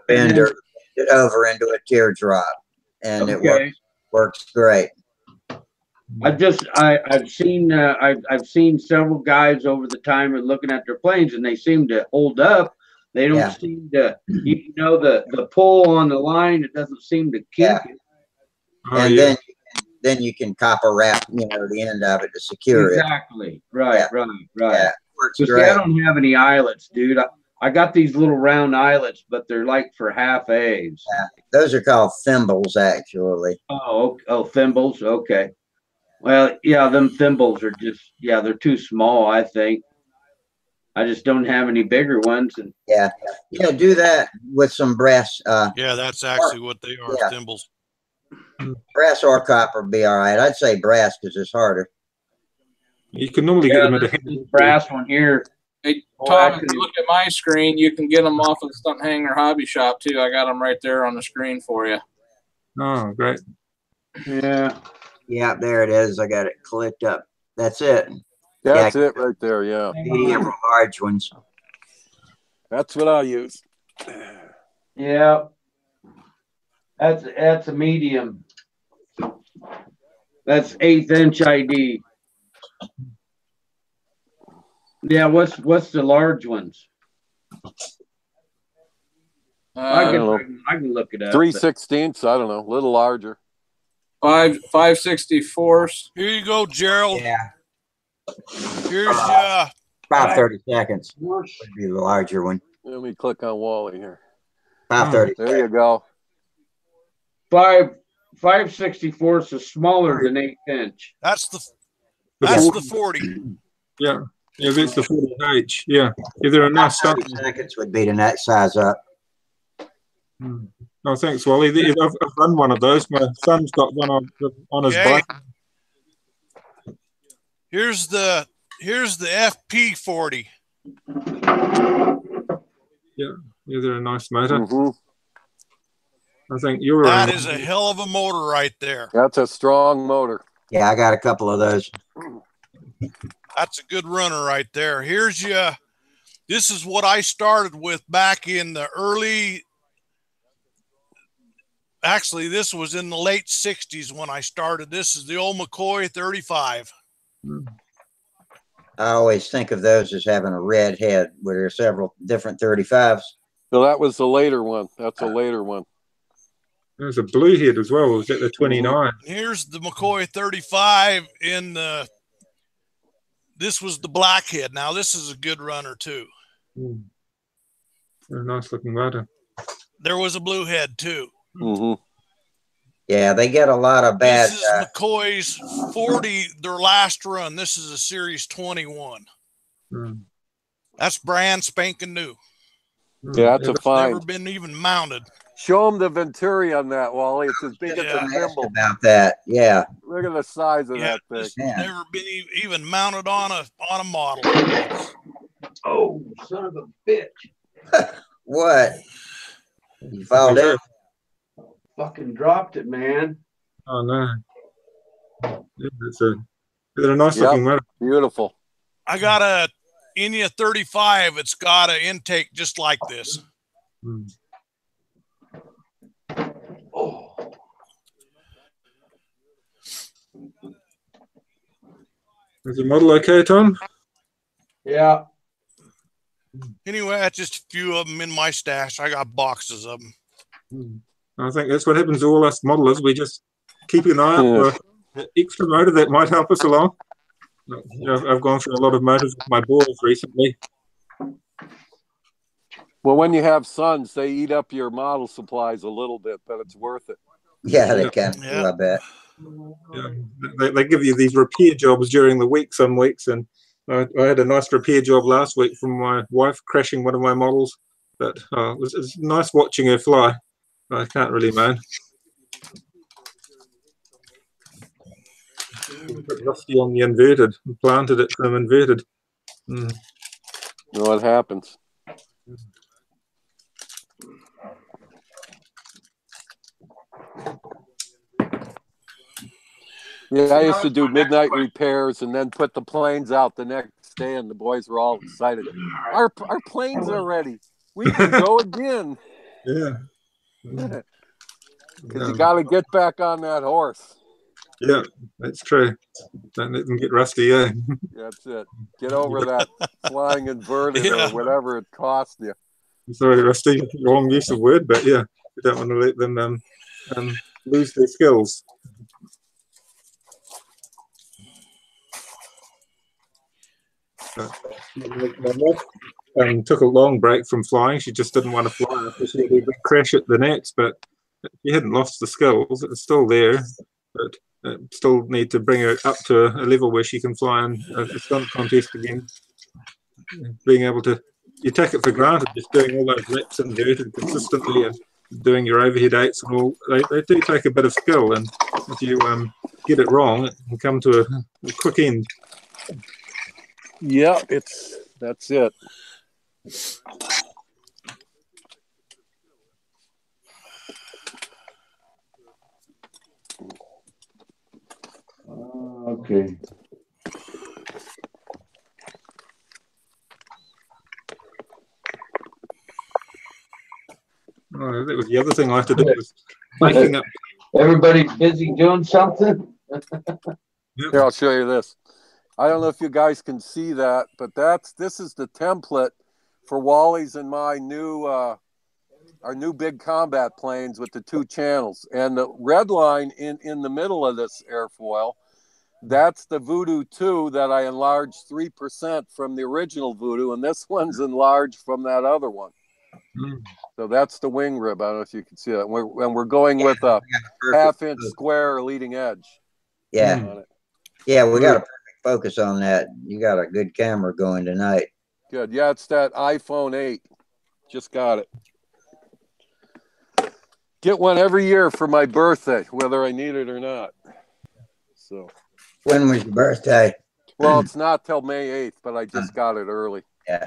bender it over into a teardrop, and it works great. I've seen several guys over the time and looking at their planes, and they seem to hold up. They don't seem to, the pull on the line. It doesn't seem to keep it. And then you can copper wrap, the end of it to secure it. Exactly. Right. Yeah, works so great. See, I don't have any eyelets, dude. I got these little round eyelets, but they're like for half A's. Yeah, those are called thimbles, actually. Oh, thimbles. Okay. Well, yeah, them thimbles are just, they're too small, I think. I just don't have any bigger ones. And do that with some brass. Yeah, that's actually what they are, thimbles. Brass or copper would be all right. I'd say brass because it's harder. You can normally get them at this brass one here. Hey, Tom, if you look at my screen, you can get them off of the Stunthangar Hobby Shop, too. I got them right there on the screen for you. Oh, great. Yeah. Yeah, there it is. I got it clicked up. That's it. That's it right there, yeah. Medium large ones. That's what I use. Yeah. That's a medium. That's 1/8 inch ID. Yeah, what's the large ones? I can look it up. 3/16. I don't know, a little larger. 5/64. Here you go, Gerald. Yeah. Here's about 30 seconds would be the larger one. Let me click on Wally here. 530. There you go. 5/64 is smaller than 1/8 inch. That's the 40. Yeah. Yeah, that's the 40H. Yeah. If there are enough 30 seconds would be the next size up. Oh, thanks, Wally. I've run one of those. My son's got one on his bike. Here's the FP40. Yeah, they're a nice motor. I think you're that is a hell of a motor right there. That's a strong motor. Yeah, I got a couple of those. That's a good runner right there. Here's this is what I started with back in the early Actually, this was in the late 60s when I started. This is the old McCoy 35. I always think of those as having a red head, where there are several different 35s. So that was the later one. That's a later one. There's a blue head as well. Was that the 29? Here's the McCoy 35 in the. This was the black head. Now this is a good runner too. A nice looking motor. There was a blue head too. Yeah, they get a lot of bad. This is McCoy's 40, their last run. This is a Series 21. That's brand spanking new. Yeah, that's a fine. Never been even mounted. Show them the Venturi on that, Wally. It's as big as a thimble. About that, yeah. Look at the size of that thing. It's never been even mounted on a model. Oh, son of a bitch! What? You fouled it? Fucking dropped it, man. Oh no! It's a nice looking motor. Beautiful. I got a Enya 35. It's got an intake just like this. Oh. Is the model okay, Tom? Yeah. Anyway, that's just a few of them in my stash. I got boxes of them. I think that's what happens to all us modelers. We just keep an eye out for extra motor that might help us along. I've gone through a lot of motors with my boys recently. Well, when you have sons, they eat up your model supplies a little bit, but it's worth it. Yeah, they can. I bet. Yeah, they give you these repair jobs during the week some weeks, and I had a nice repair job last week from my wife crashing one of my models. But it was nice watching her fly. I can't really moan. Put rusty on the inverted, planted it from inverted. What happens? Yeah, I used to do midnight repairs and then put the planes out the next day, and the boys were all excited. Our planes are ready. We can go again. Yeah. Because you got to get back on that horse. Yeah, that's true. Don't let them get rusty, yeah. That's it. Get over that flying inverted or whatever it cost you. Sorry, rusty, wrong use of word, but yeah, we don't want to let them lose their skills. My wife took a long break from flying. She just didn't want to fly after she had a big crash at the nets, but she hadn't lost the skills. It's still there, but still need to bring her up to a level where she can fly in a stunt contest again. Being able to, you take it for granted, just doing all those laps inverted consistently and doing your overhead eights and all. They do take a bit of skill, and if you get it wrong, it can come to a quick end. Yeah, that's it. Okay. Oh, that was the other thing I had to do was making up. Everybody's busy doing something. Here, I'll show you this. I don't know if you guys can see that, but this is the template for Wally's and my new our new big combat planes with the 2 channels. And the red line in the middle of this airfoil, that's the Voodoo 2 that I enlarged 3% from the original Voodoo, and this one's enlarged from that other one. So that's the wing rib. I don't know if you can see that. And we're going with a half-inch square leading edge. Yeah. Yeah, we got a perfect focus on that. You got a good camera going tonight. Good. Yeah, it's that iPhone 8. Just got it. Get one every year for my birthday, whether I need it or not. So. When was your birthday? Well, it's not till May 8th, but I just got it early. Yeah.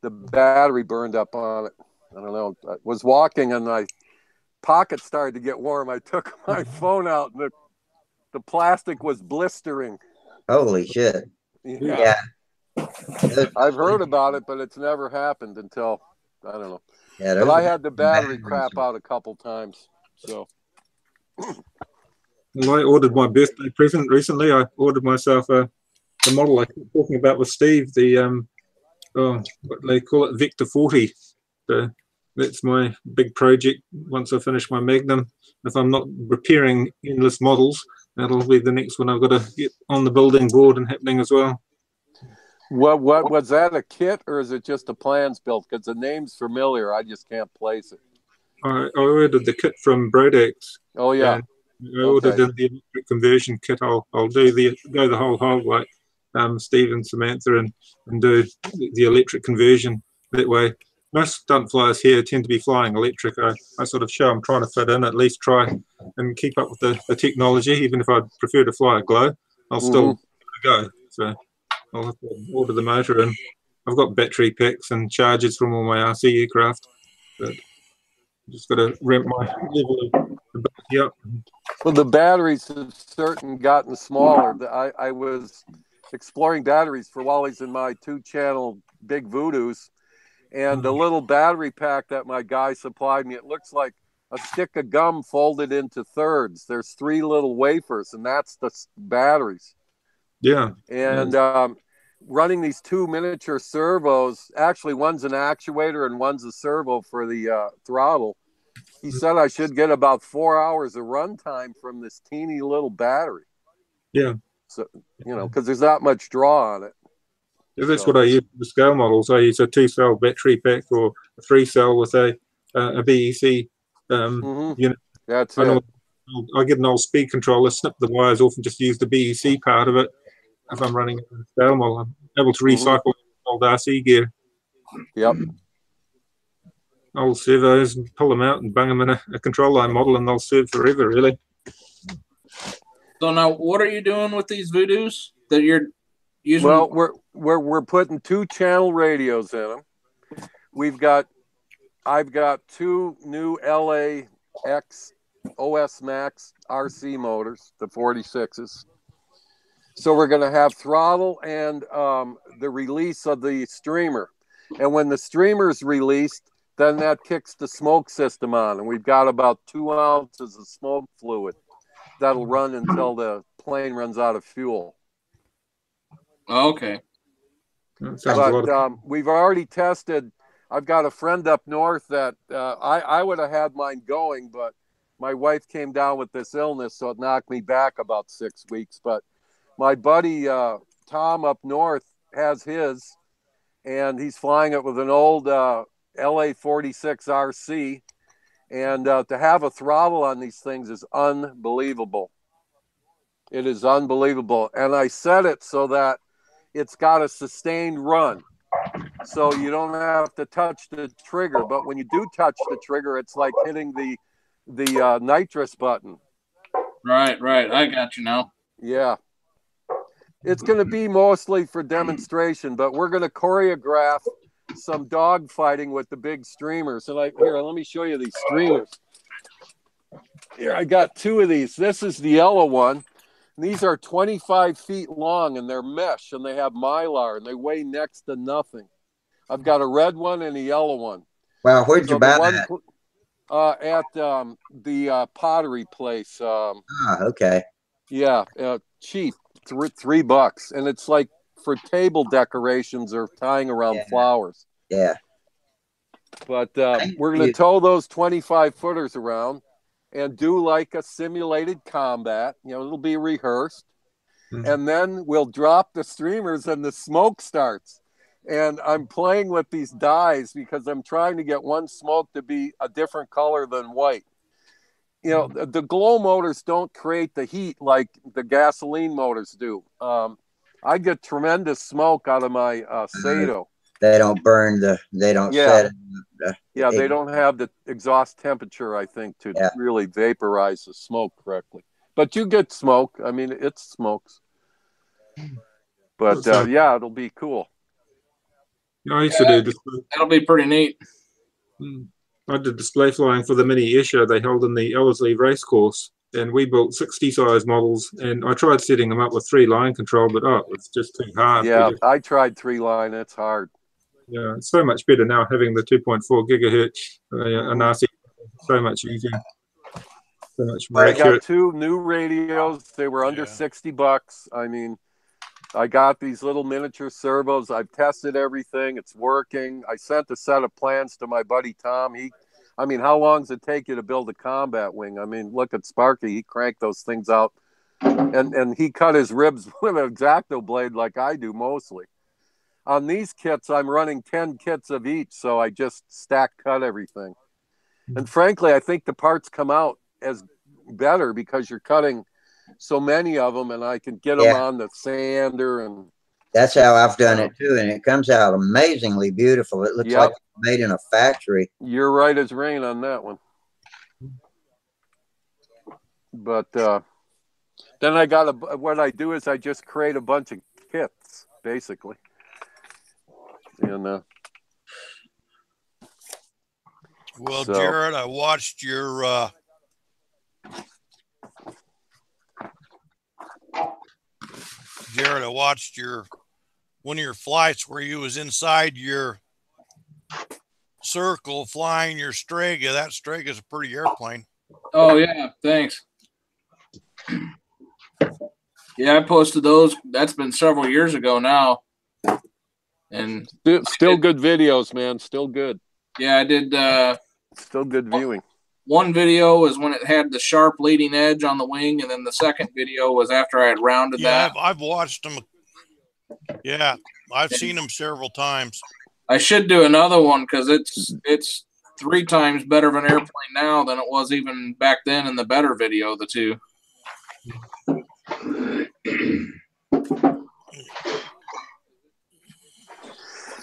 The battery burned up on it. I don't know. I was walking and my pocket started to get warm. I took my phone out and the plastic was blistering. Holy shit. Yeah. I've heard about it, but it's never happened until, I don't know. Yeah, but I had the battery crap out a couple times. So. Well, I ordered my birthday present recently. I ordered myself the model I keep talking about with Steve, the what they call it, Vector 40. That's my big project. Once I finish my Magnum, if I'm not repairing endless models, that'll be the next one I've got to get on the building board and happening as well. What was that, a kit, or is it just a plans built? Because the name's familiar, I just can't place it. I ordered the kit from Brodax. Oh yeah. I ordered the electric conversion kit. I'll go the whole hog like Steve and Samantha and do the electric conversion that way. Most stunt flyers here tend to be flying electric. I sort of show I'm trying to fit in, at least try and keep up with the technology. Even if I'd prefer to fly a glow, I'll still go. So I'll have to order the motor, and I've got battery packs and chargers from all my RC aircraft. But I've just got to ramp my level of ability up. Well, the batteries have certainly gotten smaller. I was exploring batteries for Wally's in my 2-channel Big Voodoos, and the little battery pack that my guy supplied me, it looks like a stick of gum folded into thirds. There's 3 little wafers, and that's the batteries. Yeah. And running these 2 miniature servos, actually one's an actuator and one's a servo for the throttle. He said I should get about 4 hours of runtime from this teeny little battery. Yeah. So, you know, because there's not much draw on it. Yeah, that's what I use for the scale models. I use a 2-cell battery pack or a 3-cell with a BEC unit. That's it. I get an old speed controller, snip the wires off, and just use the BEC part of it. If I'm running a scale model, I'm able to recycle old RC gear. Yep. Old servos, and pull them out and bung them in a control line model, and they'll serve forever, really. So now, what are you doing with these Voodoos that you're using? Well, we're putting 2-channel radios in them. I've got 2 new LAX OS Max RC motors, the 46s. So we're going to have throttle and the release of the streamer. And when the streamer's released, then that kicks the smoke system on. And we've got about 2 ounces of smoke fluid that'll run until the plane runs out of fuel. Okay. But we've already tested. I've got a friend up north that I would have had mine going, but my wife came down with this illness, so it knocked me back about 6 weeks. But my buddy Tom up north has his, and he's flying it with an old LA 46 RC. And to have a throttle on these things is unbelievable. It is unbelievable. And I set it so that it's got a sustained run. So you don't have to touch the trigger. But when you do touch the trigger, it's like hitting the nitrous button. Right. I got you now. Yeah. It's going to be mostly for demonstration, but we're going to choreograph some dog fighting with the big streamers. And here, let me show you these streamers. Here, I got 2 of these. This is the yellow one. And these are 25 feet long, and they're mesh, and they have mylar, and they weigh next to nothing. I've got a red one and a yellow one. Wow, where'd you buy that? At the pottery place. Okay. Yeah, cheap, $3, and it's like for table decorations or tying around flowers. Yeah. But we're going to tow those 25 footers around and do like a simulated combat. You know, it'll be rehearsed. And then we'll drop the streamers and the smoke starts. And I'm playing with these dyes because I'm trying to get one smoke to be a different color than white. You know, the glow motors don't create the heat like the gasoline motors do. I get tremendous smoke out of my Sato. They don't burn they don't set it. They don't have the exhaust temperature, I think, to really vaporize the smoke correctly. But you get smoke. I mean, it smokes. But it'll be cool. I used to do display. That'll be pretty neat. I did display flying for the mini air show they held in the Ellerslie race course, and we built 60 size models, and I tried setting them up with 3-line control, but it's just too hard. Yeah, I tried 3-line. It's hard. Yeah, it's so much better now having the 2.4 gigahertz and RC, so much easier. So much more I got accurate. 2 new radios. They were under $60. I mean, I got these little miniature servos. I've tested everything. It's working. I sent a set of plans to my buddy Tom. I mean, how long does it take you to build a combat wing? I mean, look at Sparky. He cranked those things out, and he cut his ribs with an X-Acto blade like I do mostly. On these kits, I'm running 10 kits of each, so I just stack cut everything. And frankly, I think the parts come out as better because you're cutting so many of them, and I can get them on the sander. And that's how I've done it too, and it comes out amazingly beautiful. It looks like it's made in a factory. You're right as rain on that one. But then I got what I do is I just create a bunch of kits, basically. And well, Jared, I watched your one of your flights where you was inside your circle flying your Strega. That Strega is a pretty airplane. Oh yeah, thanks. Yeah, I posted those. That's been several years ago now. And still good videos, man. Still good. Yeah, I did. Still good viewing. One video was when it had the sharp leading edge on the wing, and then the second video was after I had rounded that. I've watched them. Yeah, I've seen them several times. I should do another one because it's 3 times better of an airplane now than it was even back then in the better video, the two.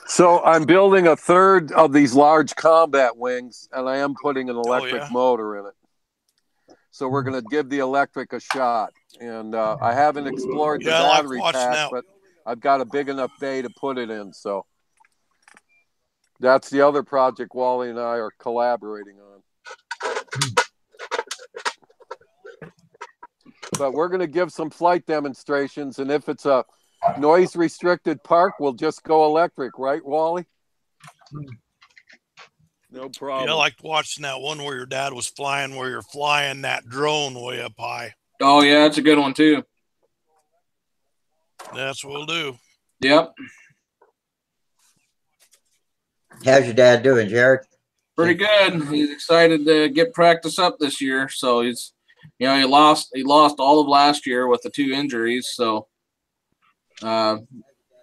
So I'm building a third of these large combat wings, and I am putting an electric motor in it. So we're going to give the electric a shot. And I haven't explored the battery pack, but I've got a big enough bay to put it in. So that's the other project Wally and I are collaborating on. But we're going to give some flight demonstrations, and if it's a noise restricted park, we'll just go electric, right, Wally? No problem. Yeah, I liked watching that one where your dad was flying, where you're flying that drone way up high. Oh yeah, that's a good one too. That's what we'll do. Yep. How's your dad doing, Jared? Pretty good. He's excited to get practice up this year. So he's, he lost all of last year with the 2 injuries. So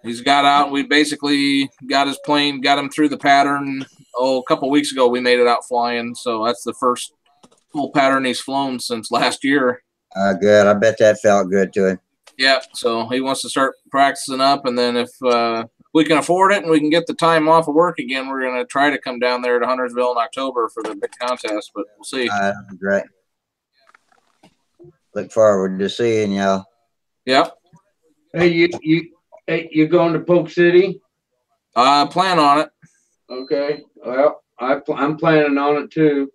he's got out. We basically got his plane, got him through the pattern. A couple of weeks ago, we made it out flying. So that's the first full pattern he's flown since last year. Good. I bet that felt good to him. Yeah. So he wants to start practicing up. And then if we can afford it and we can get the time off of work again, we're going to try to come down there to Huntersville in October for the big contest, but we'll see. That'd be great. Look forward to seeing y'all. Yep. Hey, you going to Polk City? Plan on it. Okay. Well, I'm planning on it too.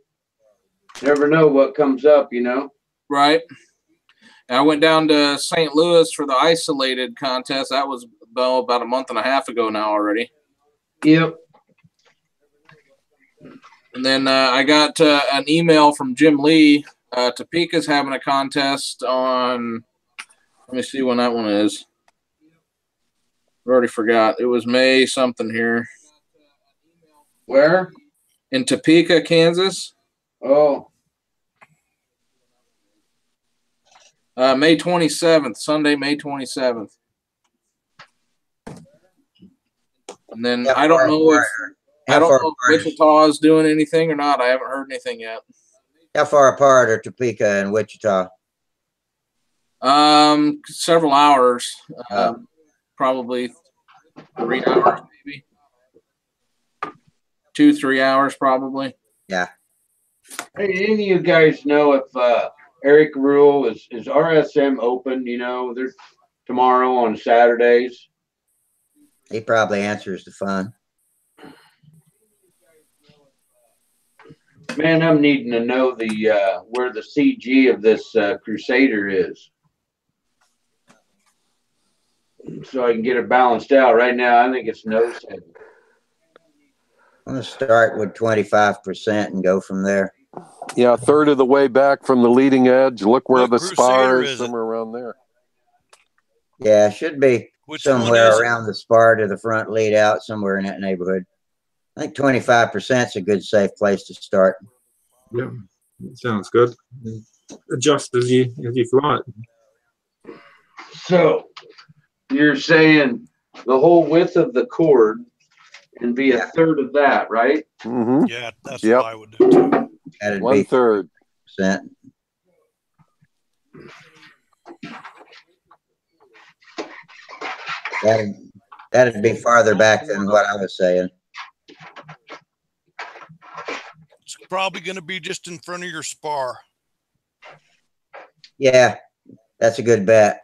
Never know what comes up, you know. Right. I went down to St. Louis for the isolated contest. That was about a month and a half ago now already. Yep. And then I got an email from Jim Lee. Topeka's having a contest on, let me see when that one is. I already forgot. It was May something here. Where? In Topeka, Kansas. Oh. May 27th, Sunday, May 27th. And then I don't know if Wichita is doing anything or not. I haven't heard anything yet. How far apart are Topeka and Wichita? Several hours. Probably 3 hours, maybe. 2-3 hours, probably. Yeah. Hey, any of you guys know if Eric Rule is RSM open? You know, there's tomorrow on Saturdays. He probably answers the phone. Man, I'm needing to know the where the CG of this Crusader is, so I can get it balanced out. Right now, I think it's nose heavy. I'm gonna start with 25% and go from there. Yeah, a third of the way back from the leading edge. Look where What the spar Crusader is, is it? somewhere around there. Yeah, it should be Which one somewhere is it? around the spar to the front lead out, somewhere in that neighborhood. I think 25% is a good, safe place to start. Yeah, that sounds good. Adjust as you fly it. So you're saying the whole width of the cord and be a third of that, right? Mm-hmm. Yeah, that's Yep. what I would do too. That'd be 1/3. 30%. That'd be farther back than what I was saying. It's probably going to be just in front of your spar. Yeah, that's a good bet.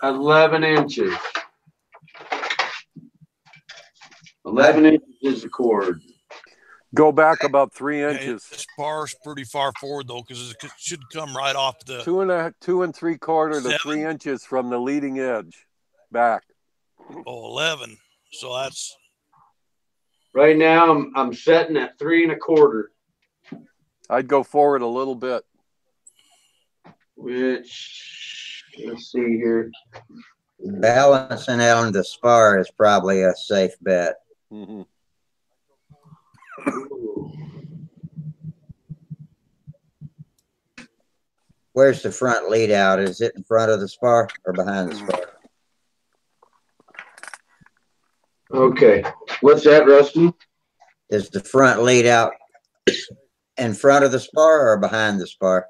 11 inches. 11 inches is the cord. Go back about 3 Yeah, inches. the spar's pretty far forward though, because it should come right off the 2 3/4 to 7? 3 inches from the leading edge back. 11. So that's Right now, I'm setting at 3 1/4, I'd go forward a little bit. which, let's see here. Balancing on the spar is probably a safe bet. Mm-hmm. Where's the front lead out? Is it in front of the spar or behind the spar? Okay. What's that, Rusty? Is the front lead out in front of the spar or behind the spar?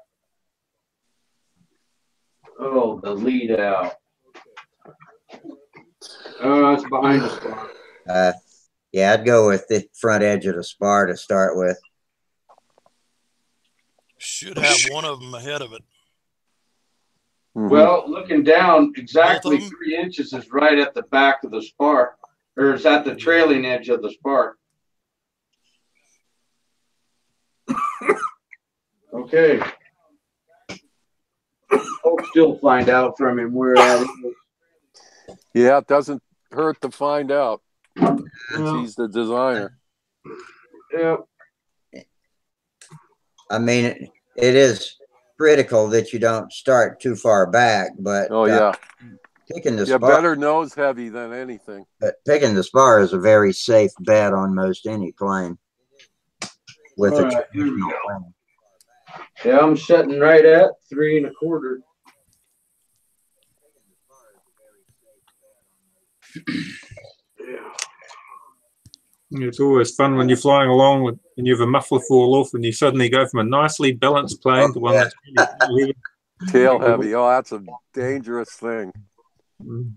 Oh, the lead out. Oh, it's behind the spar. Yeah, I'd go with the front edge of the spar to start with. should have one of them ahead of it. Mm-hmm. Well, looking down, exactly Both of 'em? 3 inches is right at the back of the spar, or is at the trailing edge of the spar. Okay. Hope still find out from him where that is. Yeah, it doesn't hurt to find out. He's the designer. Yeah. I mean, it is critical that you don't start too far back, but Oh yeah, picking the yeah, spar, better nose heavy than anything. but picking the spar is a very safe bet on most any plane with a Alright, here we traditional go. plane. Yeah, I'm setting right at 3 1/4. It's always fun when you're flying along with, and you have a muffler fall off, and you suddenly go from a nicely balanced plane to one that's really Tail heavy. Oh, that's a dangerous thing. Mm.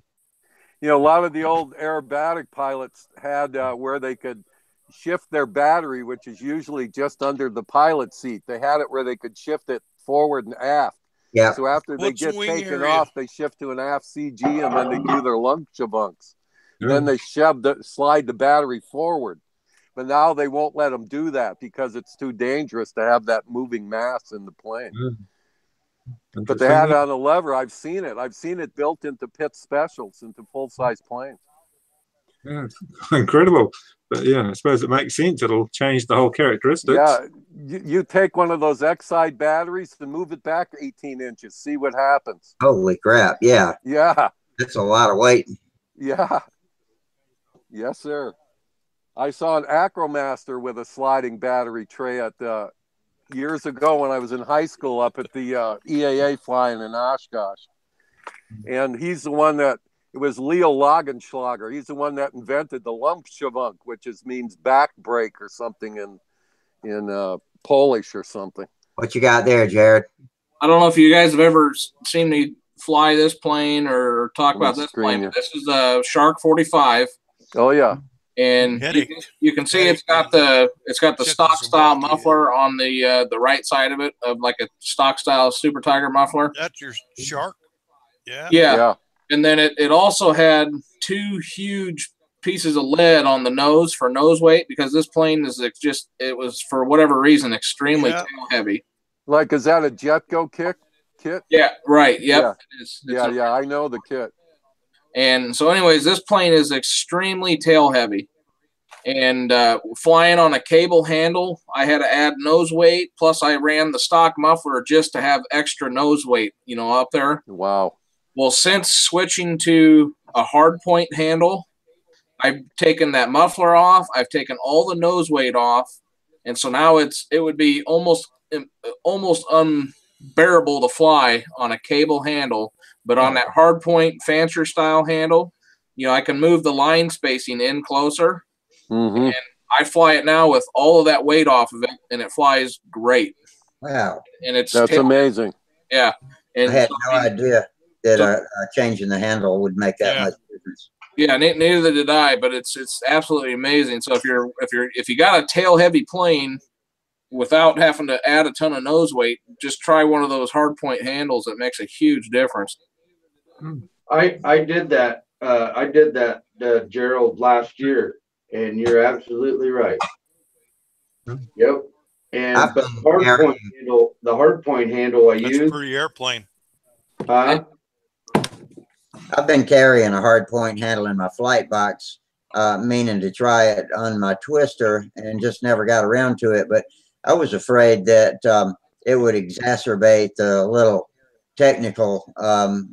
You know, a lot of the old aerobatic pilots had where they could shift their battery, which is usually just under the pilot seat. They had it where they could shift it forward and aft. Yeah. So after they What's get wing taken area? off, they shift to an aft CG, and then they do their lunk shavunks. Yeah. Then they slide the battery forward. But now they won't let them do that because it's too dangerous to have that moving mass in the plane. Yeah. But they had it on a lever. I've seen it. I've seen it built into pit specials, into full-size planes. Yeah, it's incredible. But yeah, I suppose it makes sense. It'll change the whole characteristics. Yeah, you take one of those X-side batteries and move it back 18 inches. See what happens. Holy crap. Yeah. Yeah. That's a lot of weight. Yeah. Yes, sir. I saw an Acromaster with a sliding battery tray at years ago when I was in high school up at the EAA flying in Oshkosh. And he's the one that, it was Leo Lagenschlager. He's the one that invented the Lumpshavunk, which means back break or something in Polish or something. What you got there, Jared? I don't know if you guys have ever seen me fly this plane or talk Let me about this screen plane. you. This is a Shark 45. Oh yeah. And you can see it's got the stock style muffler on the right side of it, of like a stock style Super Tiger muffler. That's your Shark? Yeah. Yeah. And then it also had two huge pieces of lead on the nose for nose weight, because this plane is just, it was for whatever reason extremely tail heavy. Like, is that a Jetco kit? Yeah, right. Yep. Yeah. It's Yeah, I know the kit. And so anyways, this plane is extremely tail heavy. And flying on a cable handle, I had to add nose weight. Plus, I ran the stock muffler just to have extra nose weight, up there. Wow. Well, since switching to a hard point handle, I've taken that muffler off. I've taken all the nose weight off, and so now it would be almost unbearable to fly on a cable handle. But on that hard point Fancher style handle, I can move the line spacing in closer. And I fly it now with all of that weight off of it, and it flies great. Wow. And that's amazing. Yeah. And I had no idea that changing the handle would make that much difference. Yeah, neither did I, but it's absolutely amazing. So if you got a tail heavy plane without having to add a ton of nose weight, just try one of those hard point handles. It makes a huge difference. I did that. Gerald, last year, and you're absolutely right. Yep. And but the hard point handle I use. Pretty airplane. I've been carrying a hard point handle in my flight box, meaning to try it on my twister, and just never got around to it. But I was afraid that it would exacerbate the little technical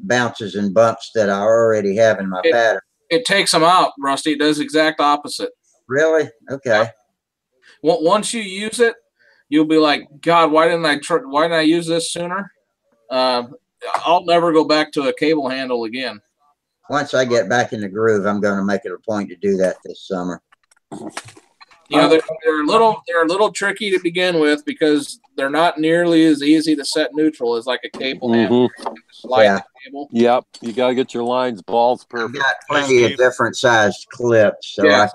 bounces and bumps that I already have in my pattern. It takes them out, Rusty. It does the exact opposite. Really? Okay. Well, once you use it, you'll be like, God, why didn't I use this sooner? I'll never go back to a cable handle again. Once I get back in the groove, I'm going to make it a point to do that this summer. They're a little tricky to begin with because they're not nearly as easy to set neutral as like a cable handle. Yeah. Cable. Yep. You got to get your lines balls perfect. I've got plenty of different sized clips. So I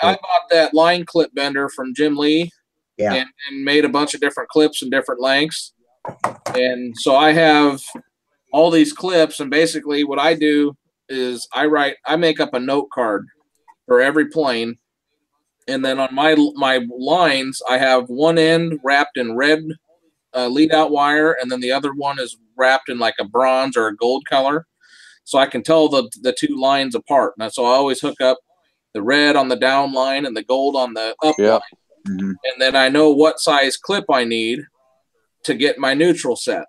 bought that line clip bender from Jim Lee. Yeah. And made a bunch of different clips in different lengths. And so I have all these clips, and basically what I do is I make up a note card for every plane. And then on my lines, I have one end wrapped in red lead out wire, and then the other one is wrapped in like a bronze or a gold color. So I can tell the two lines apart. And so I always hook up the red on the down line and the gold on the up line. And then I know what size clip I need to get my neutral set.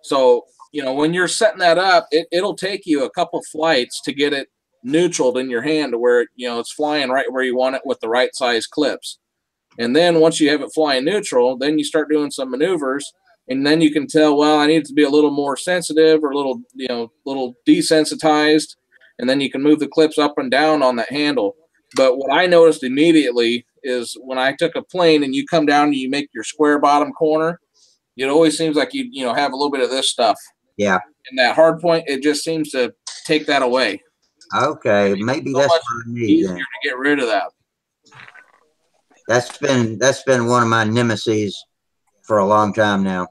So, when you're setting that up, it'll take you a couple flights to get it neutraled in your hand to where, it's flying right where you want it with the right size clips. And then once you have it flying neutral, then you start doing some maneuvers, and then you can tell, well, I need it to be a little more sensitive or a little desensitized. And then you can move the clips up and down on that handle. But what I noticed immediately is when I took a plane and you come down and you make your square bottom corner, it always seems like you have a little bit of this stuff. Yeah. And that hard point, it just seems to take that away. Okay, maybe that's what I need. Easier to get rid of that. That's been one of my nemesis for a long time now,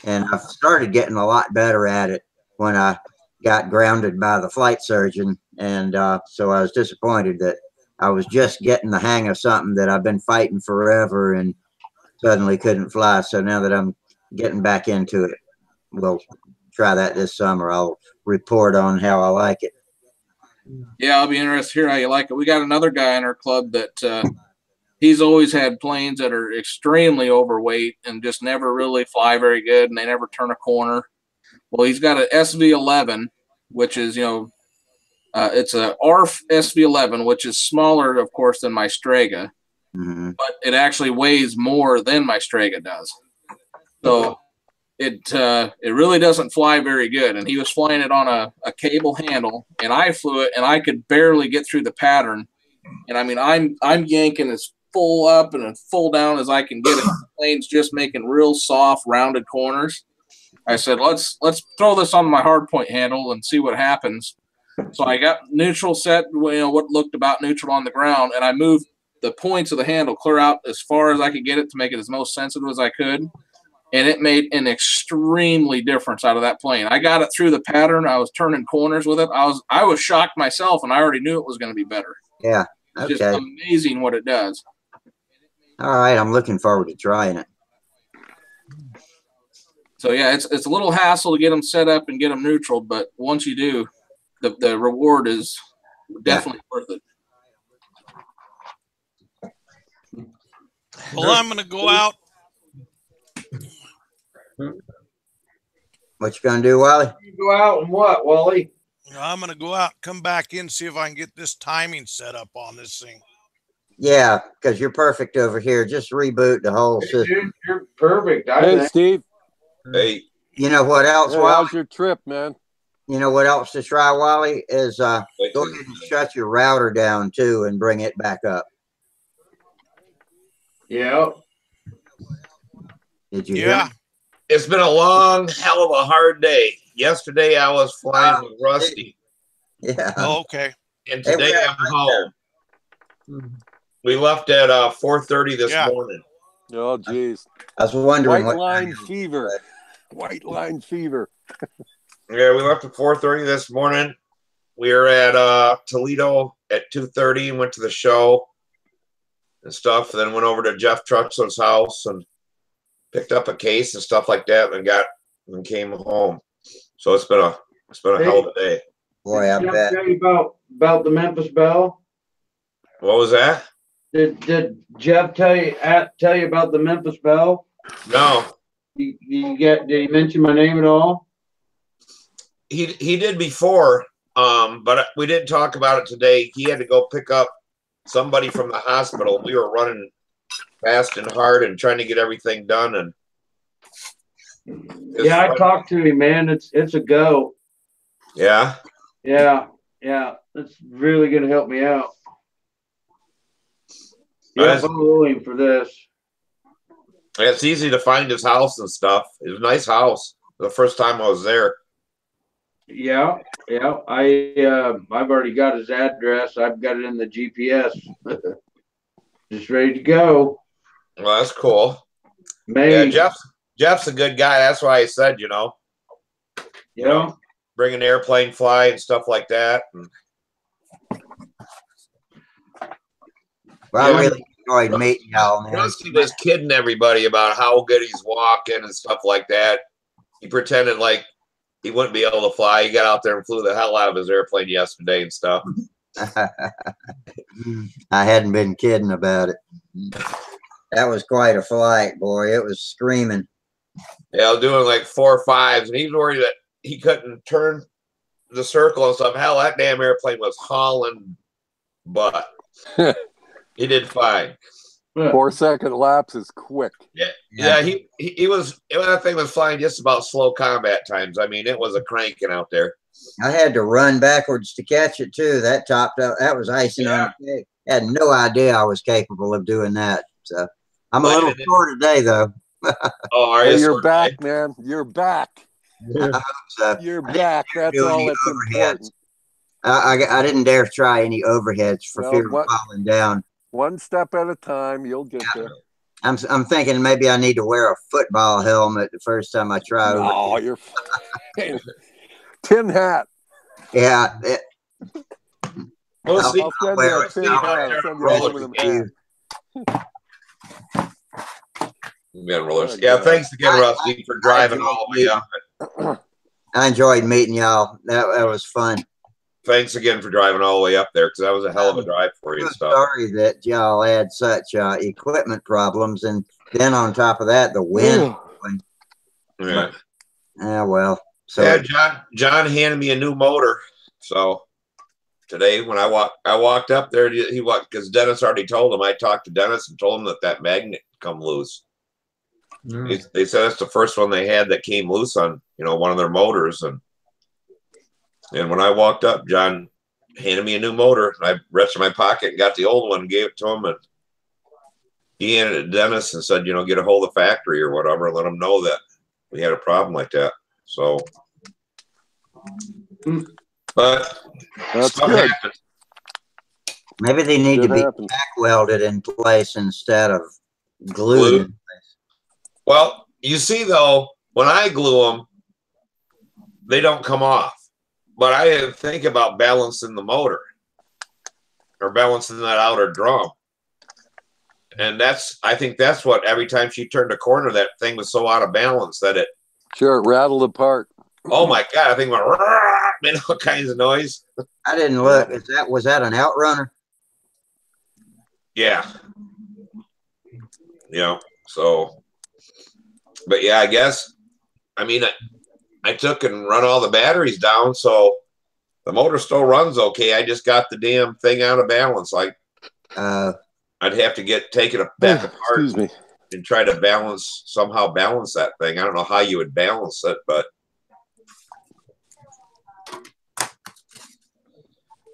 and I've started getting a lot better at it when I got grounded by the flight surgeon, and so I was disappointed that I was just getting the hang of something that I've been fighting forever and suddenly couldn't fly. So now that I'm getting back into it, we'll try that this summer. I'll report on how I like it. Yeah, I'll be interested to hear how you like it. We got another guy in our club that he's always had planes that are extremely overweight and just never really fly very good, and they never turn a corner. Well, he's got an SV11, which is, it's a ARF SV11, which is smaller, of course, than my Strega, but it actually weighs more than my Strega does. So it really doesn't fly very good. And he was flying it on a cable handle, and I flew it, and I could barely get through the pattern. And I mean, I'm yanking as full up and as full down as I can get it. The plane's just making real soft, rounded corners. I said, let's throw this on my hard point handle and see what happens. So I got neutral set, what looked about neutral on the ground, and I moved the points of the handle clear out as far as I could get it to make it as most sensitive as I could. And it made an extremely difference out of that plane. I got it through the pattern. I was turning corners with it. I was shocked myself, and I already knew it was going to be better. Yeah. Okay. It's just amazing what it does. All right. I'm looking forward to trying it. So yeah, it's a little hassle to get them set up and get them neutral, but once you do, the reward is definitely worth it. Well, I'm going to go out. What you gonna do, Wally? You go out and what, Wally? I'm going to go out, come back in, see if I can get this timing set up on this thing. Yeah, because you're perfect over here. Just reboot the whole system. Dude, you're perfect. I Hey, think. Steve. Hey, You know what else, Hey, Wally? how's your trip, man? You know what else to try, Wally? Is wait go till- ahead and shut your router down too and bring it back up. Yeah. Did you hear Yeah. me? It's been a long, hell of a hard day. Yesterday I was flying with Rusty, Yeah. Oh, okay. and Hey, today we I'm home. We left at 4:30 this Yeah. morning. Oh, geez. I was wondering White what. line fever. White line fever. Yeah, we left at 4:30 this morning. We were at Toledo at 2:30 and went to the show and stuff. Then went over to Jeff Truxler's house and picked up a case and stuff like that, and came home. So it's been a hell of a day. Boy, I Did Jeff bet. tell you about the Memphis Belle? What was that? Did Jeff tell you about the Memphis Belle? No, Did he mention my name at all? he did before, but we didn't talk about it today. He had to go pick up somebody from the hospital. We were running fast and hard and trying to get everything done. And Yeah, I talked to him, man. It's a go. Yeah. Yeah. It's really gonna help me out. Yeah, I'm willing for this. It's easy to find his house and stuff. It's a nice house. The first time I was there. Yeah. I've already got his address. I've got it in the GPS. Just ready to go. Well, that's cool. Maybe. Yeah, Jeff's a good guy. That's why I said, you know, bring an airplane fly and stuff like that. And, Well, I really enjoyed meeting y'all, man. Rusty was kidding everybody about how good he's walking and stuff like that. He pretended like he wouldn't be able to fly. He got out there and flew the hell out of his airplane yesterday and stuff. I hadn't been kidding about it. That was quite a flight, boy. It was screaming. Yeah, I was doing like 4 5s, and he's worried that he couldn't turn the circle and stuff. Hell, that damn airplane was hauling butt. He did fine. 4-second lapse is quick. Yeah. He was. That thing was flying just about slow combat times. I mean, it was a cranking out there. I had to run backwards to catch it too. That topped up. That was icing on the cake. I had no idea I was capable of doing that. So I'm a little sore today, though. Oh, are Hey, you? you're back, man. You're back. So You're back. That's all that's important. I didn't dare try any overheads for Well, fear of falling down. One step at a time, you'll get there. I'm thinking maybe I need to wear a football helmet the first time I try. Oh, you're fine. Tin hat. Yeah. We'll see. I'll send you a tin hat. I'll send you a aluminum hat. Rollers. Yeah, thanks again, Rusty, for driving all the way up. I enjoyed meeting y'all. That was fun. Thanks again for driving all the way up there, because that was a hell of a drive for you and stuff. Sorry that y'all had such equipment problems, and then on top of that, the wind. Yeah. Yeah, well. So yeah, John handed me a new motor. So today, when I walked up there, he walked because Dennis already told him. I talked to Dennis and told him that magnet come loose. They said it's the first one they had that came loose on one of their motors, and when I walked up, John handed me a new motor, and I reached in my pocket and got the old one and gave it to him, and he handed it to Dennis and said, get a hold of the factory or whatever, and let them know that we had a problem like that. So, but that's good. Happened. Maybe they need to be tack welded in place instead of glued in place. Well, you see, though, when I glue them, they don't come off. But I didn't think about balancing the motor or balancing that outer drum. And I think that's what, every time she turned a corner, that thing was so out of balance that it. Sure, it rattled apart. Oh my God, I think went, made all kinds of noise. I didn't look. Was that an outrunner? Yeah. You know, so, but yeah, I guess, I mean, I took and run all the batteries down, so the motor still runs okay. I just got the damn thing out of balance. Like, I'd have to take it back apart and try to somehow balance that thing. I don't know how you would balance it, but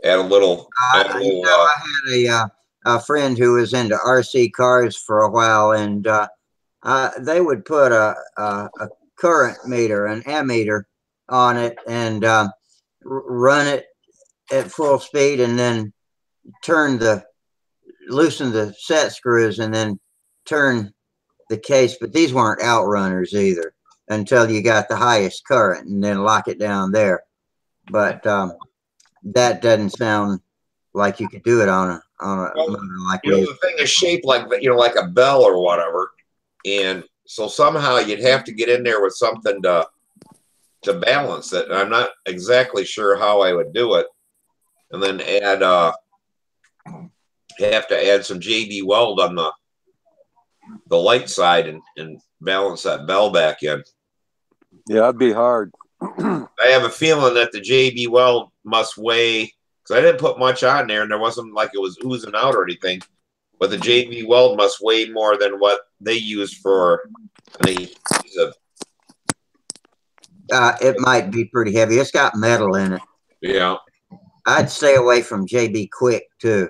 add a little. I had a friend who was into RC cars for a while, and they would put a current meter, an ammeter, on it, and run it at full speed, and then loosen the set screws, and then turn the case. But these weren't outrunners either until you got the highest current, and then lock it down there. But that doesn't sound like you could do it on a motor like the thing is shaped like like a bell or whatever, and so somehow you'd have to get in there with something to balance it. And I'm not exactly sure how I would do it. And then have to add some JB Weld on the light side and balance that bell back in. Yeah, it'd be hard. I have a feeling that the JB Weld must weigh, because I didn't put much on there and there wasn't like it was oozing out or anything, but the JB Weld must weigh more than what they use for an adhesive. It might be pretty heavy. It's got metal in it. Yeah. I'd stay away from JB Quick too.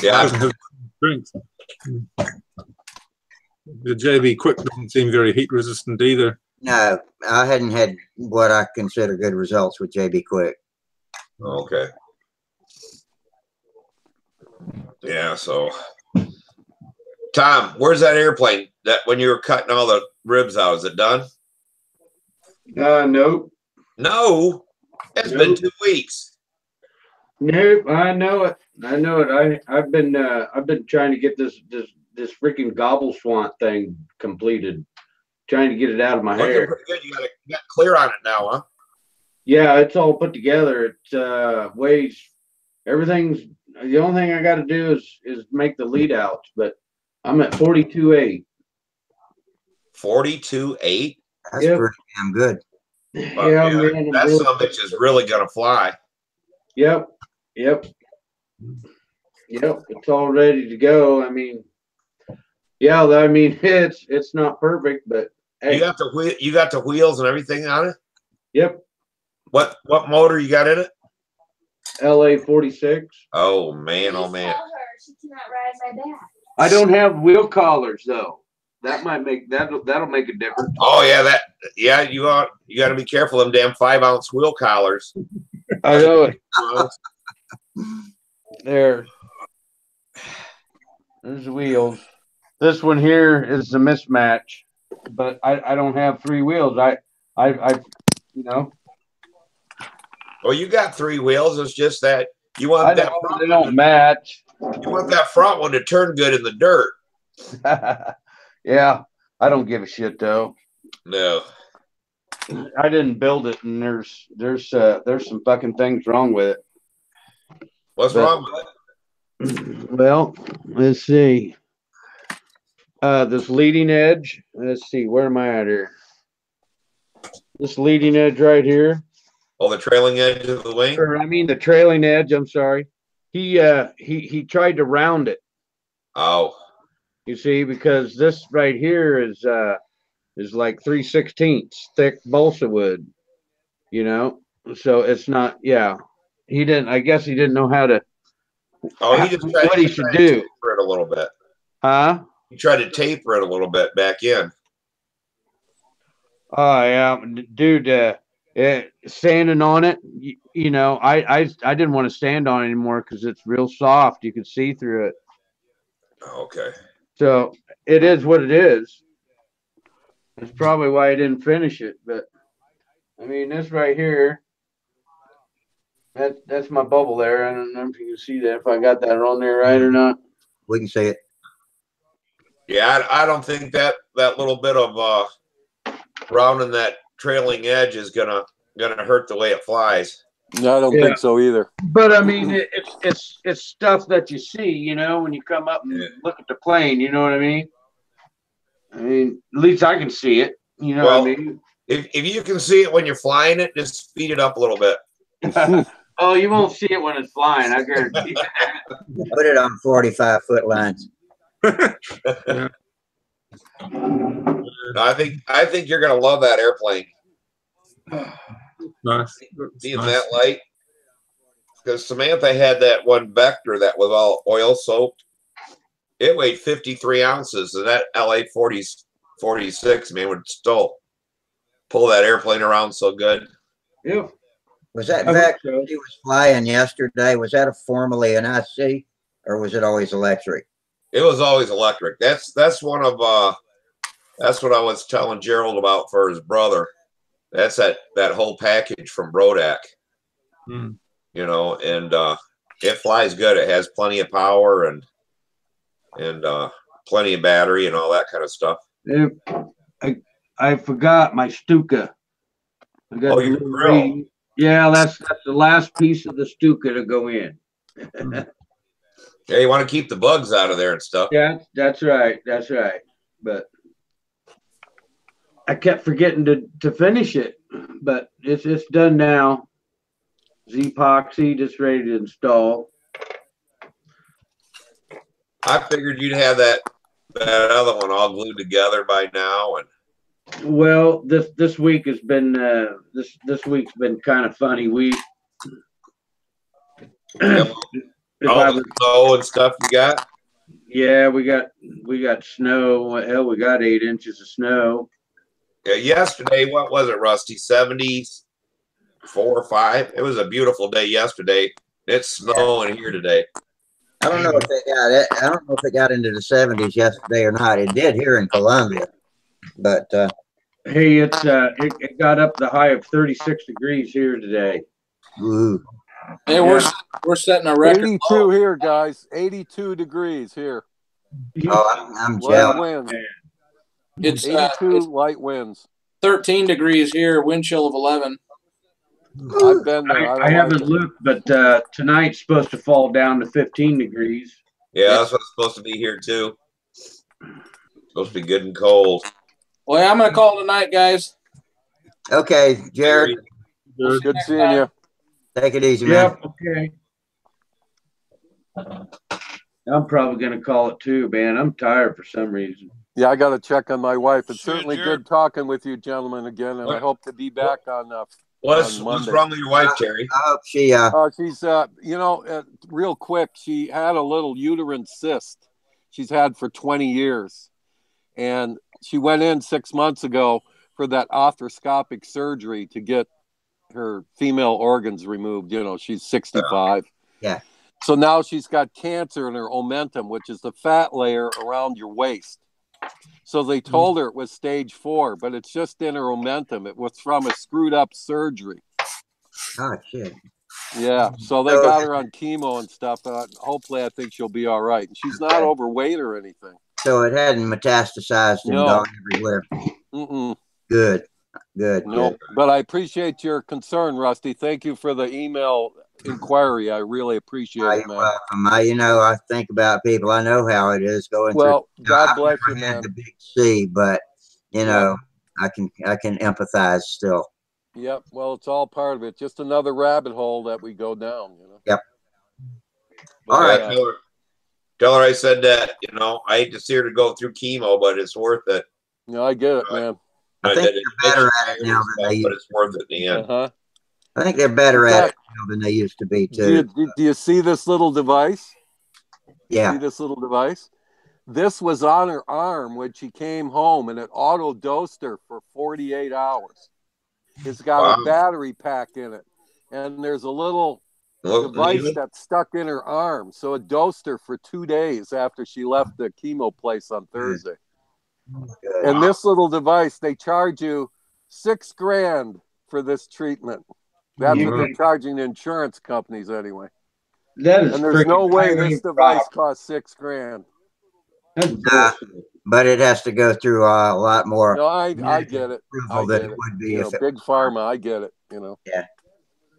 Yeah. The JB Quick doesn't seem very heat resistant either. No, I hadn't had what I consider good results with JB Quick. Okay. Yeah, so Tom, where's that airplane that when you were cutting all the ribs out? Is it done? Nope. No, it's been 2 weeks. Nope, I know it. I know it. I've been trying to get this freaking gobble swant thing completed. Trying to get it out of my hair. Pretty good. You got clear on it now, huh? Yeah, it's all put together. It weighs everything's. The only thing I got to do is make the lead outs, but I'm at 42.8. 42.8. That's pretty damn good. But, yeah, man, that son of a bitch is really gonna fly. Yep. It's all ready to go. I mean, yeah. I mean, it's not perfect, but hey. You got the wheels and everything on it. Yep. What motor you got in it? LA 46. Oh man, oh man. She cannot ride my back. I don't have wheel collars though. That might make that'll make a difference. Oh yeah, you got to be careful of them damn 5-ounce wheel collars. I know it. There's the wheels. This one here is a mismatch, but I don't have 3 wheels. I you know. Well, you got 3 wheels. It's just that you want that front they don't match. You want that front one to turn good in the dirt. Yeah, I don't give a shit though. No, I didn't build it, and there's some fucking things wrong with it. What's wrong with it? Well, let's see. This leading edge. Let's see. Where am I at here? This leading edge right here. Oh, the trailing edge of the wing. Or, I mean the trailing edge. I'm sorry. He tried to round it. Oh. You see, because this right here is like 3/16 thick balsa wood, you know. So it's not. Yeah, he didn't. I guess he didn't know how to. Oh, he just tried what he should do. Taper it a little bit. Huh? He tried to taper it a little bit back in. Oh yeah, dude. Standing on it, you know, I didn't want to stand on it anymore because it's real soft. You could see through it. Okay. So it is what it is. That's probably why I didn't finish it. But I mean, this right here, that's my bubble there. I don't know if you can see that, if I got that on there right or not. We can see it. Yeah, I don't think that little bit of rounding that trailing edge is gonna hurt the way it flies. No, I don't think so either. But I mean, it's stuff that you see, you know, when you come up and look at the plane. You know what I mean? I mean, at least I can see it. You know what I mean? If you can see it when you're flying it, just speed it up a little bit. Oh, you won't see it when it's flying. I guarantee you that. Put it on 45-foot lines. I think you're gonna love that airplane. Nice. Seeing that light, because Samantha had that one Vector that was all oil soaked. It weighed 53 ounces, and that LA 46 man would still pull that airplane around so good. Yeah. Was that Vector he was flying yesterday? Was that formerly an IC, or was it always electric? It was always electric. That's one of that's what I was telling Gerald about for his brother. That's that whole package from Brodak. You know, and it flies good. It has plenty of power and plenty of battery and all that kind of stuff. I forgot my Stuka. I got your grill. Yeah, that's the last piece of the Stuka to go in. Yeah, you want to keep the bugs out of there and stuff. Yeah, that's right. That's right. But I kept forgetting to finish it. But it's done now. Z-epoxy just ready to install. I figured you'd have that other one all glued together by now. And well, this week has been this week's been kind of funny week. All the snow and stuff you got. Yeah, we got snow. Hell, we got 8 inches of snow. Yeah, yesterday, what was it, Rusty? 74 or 5. It was a beautiful day yesterday. It's snowing here today. I don't know if they got it. I don't know if it got into the 70s yesterday or not. It did here in Columbia, but hey, it got up the high of 36 degrees here today. Ooh. Hey, we're setting a record. 82 here, guys. 82 degrees here. Oh, I'm Light jealous. winds. It's 82 light winds. 13 degrees here, wind chill of 11. I've been there. I haven't looked, but tonight's supposed to fall down to 15 degrees. Yeah, that's what's supposed to be here too. Supposed to be good and cold. Well, I'm going to call it a night, guys. Okay, Jared. Good seeing you. Take it easy, man. Yep, okay. I'm probably going to call it too, man. I'm tired for some reason. Yeah, I got to check on my wife. It's Sure, certainly Jared. good talking with you gentlemen again, and I hope to be back on What's Monday. wrong with your wife, Terry? I hope she She's, real quick, she had a little uterine cyst she's had for 20 years. And she went in 6 months ago for that arthroscopic surgery to get her female organs removed. You know, she's 65. Yeah. So now she's got cancer in her omentum, which is the fat layer around your waist. So they told her it was stage 4, but it's just in her omentum. It was from a screwed up surgery. Oh shit. Yeah. So they got her on chemo and stuff. Hopefully, I think she'll be all right. And she's not overweight or anything. So it hadn't metastasized and gone everywhere. Good. No, but I appreciate your concern, Rusty. Thank you for the email inquiry. I really appreciate it, man. Welcome. I think about people. I know how it is going through. Well, God bless you, man. The big C, but you know, I can empathize still. Yep. Well, it's all part of it. Just another rabbit hole that we go down. You know. Yep. All right. Tell her I said that. You know, I hate to see her to go through chemo, but it's worth it. No, I get it, man. I think they're better at it now than they used to be. But it's worth it in the end. I think they're better at it now than they used to be too. Do you see this little device? Yeah. See this little device? This was on her arm when she came home, and it auto-dosed her for 48 hours. It's got a battery pack in it, and there's a little device that's stuck in her arm. So it dosed her for 2 days after she left the chemo place on Thursday. And this little device, they charge you $6,000 for this treatment. That's what they're charging the insurance companies anyway. That is, and there's no way this device costs $6,000. But it has to go through a lot more. No, I get it. Than it would be if big pharma. I get it. You know. Yeah.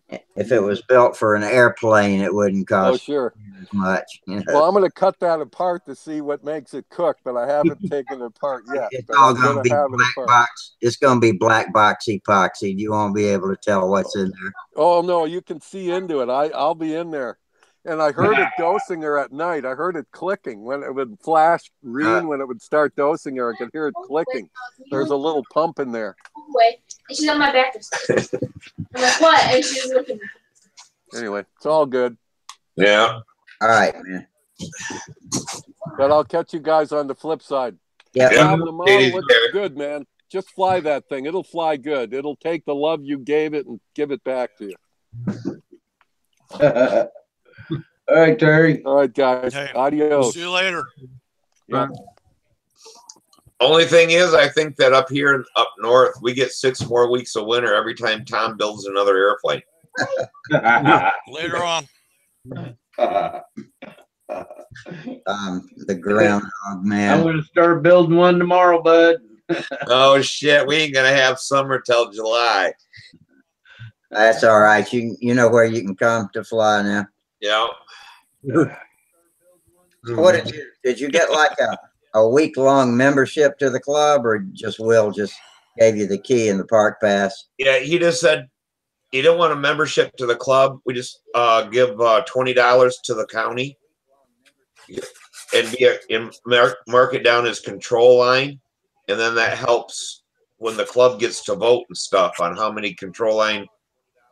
if it was built for an airplane, it wouldn't Oh, cost sure. as much. You know, Well, I'm going to cut that apart to see what makes it cook, but I haven't taken it apart yet. it's But all I'm going to going be to have it black apart. box. It's going to be black box epoxy. You won't be able to tell what's in there. Oh no, you can see into it. I'll be in there. And I heard it dosing her at night. I heard it clicking when it would flash green. When it would start dosing her, I could hear it clicking. There's a little pump in there. Wait, and she's on my back. I'm like, what? And she's looking. Anyway, it's all good. Yeah. All right, man. But I'll catch you guys on the flip side. Yeah. Bob, the model looks good, man. Just fly that thing. It'll fly good. It'll take the love you gave it and give it back to you. All right, Terry. All right, guys. Hey, Adios. see you later. Yeah. Only thing is, I think that up here, up north, we get 6 more weeks of winter every time Tom builds another airplane. Later on. The groundhog man. I'm going to start building one tomorrow, bud. Oh shit, we ain't gonna have summer till July. That's all right. You know where you can come to fly now. Yeah. What did you get like a week-long membership to the club, or just Will just gave you the key and the park pass? Yeah, he just said he didn't want a membership to the club. We just give $20 to the county and mark it down as control line, and then that helps when the club gets to vote and stuff on how many control line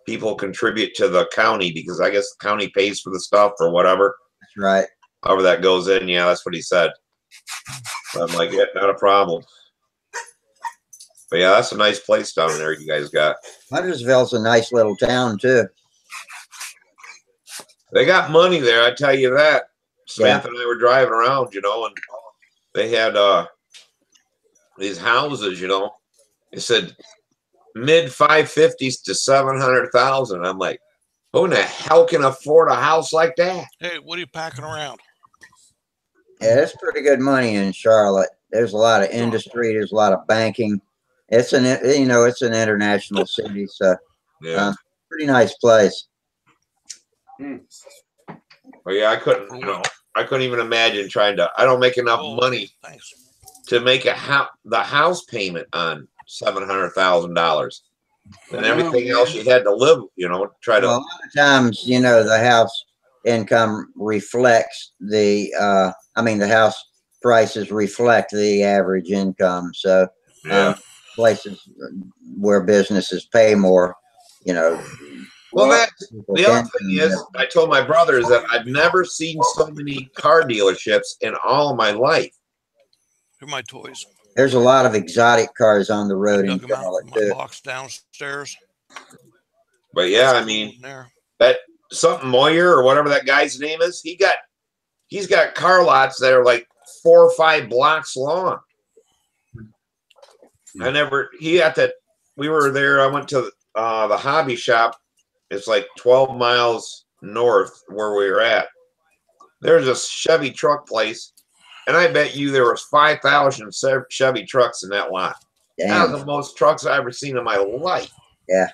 people contribute to the county, because I guess the county pays for the stuff or whatever. That's right. However that goes in, yeah, that's what he said. I'm like, yeah, not a problem. But yeah, that's a nice place down there you guys got. Huntersville's a nice little town too. They got money there, I tell you that. Samantha Yeah. and I were driving around, you know, and they had these houses, you know. It said mid 550s to 700,000. I'm like, who in the hell can afford a house like that? Hey, what are you packing around? Yeah, it's pretty good money in Charlotte. There's a lot of industry. There's a lot of banking. It's it's an international city, so Yeah. pretty nice place. But yeah, I couldn't even imagine trying to. I don't make enough money to make the house payment on $700,000, and everything else you had to live. You know, try to. Well, a lot of times, the house income reflects the house prices reflect the average income. So places where businesses pay more, Well, the other thing is, I told my brother is that I've never seen so many car dealerships in all of my life. Here are my toys. There's a lot of exotic cars on the road in Charlotte My box downstairs. But yeah, I mean, that something Moyer or whatever that guy's name is, he's got car lots that are like 4 or 5 blocks long. We were there. I went to the hobby shop. It's like 12 miles north where we were at. There's a Chevy truck place, and I bet you there was 5,000 Chevy trucks in that lot. Damn. That was the most trucks I've ever seen in my life. Yeah.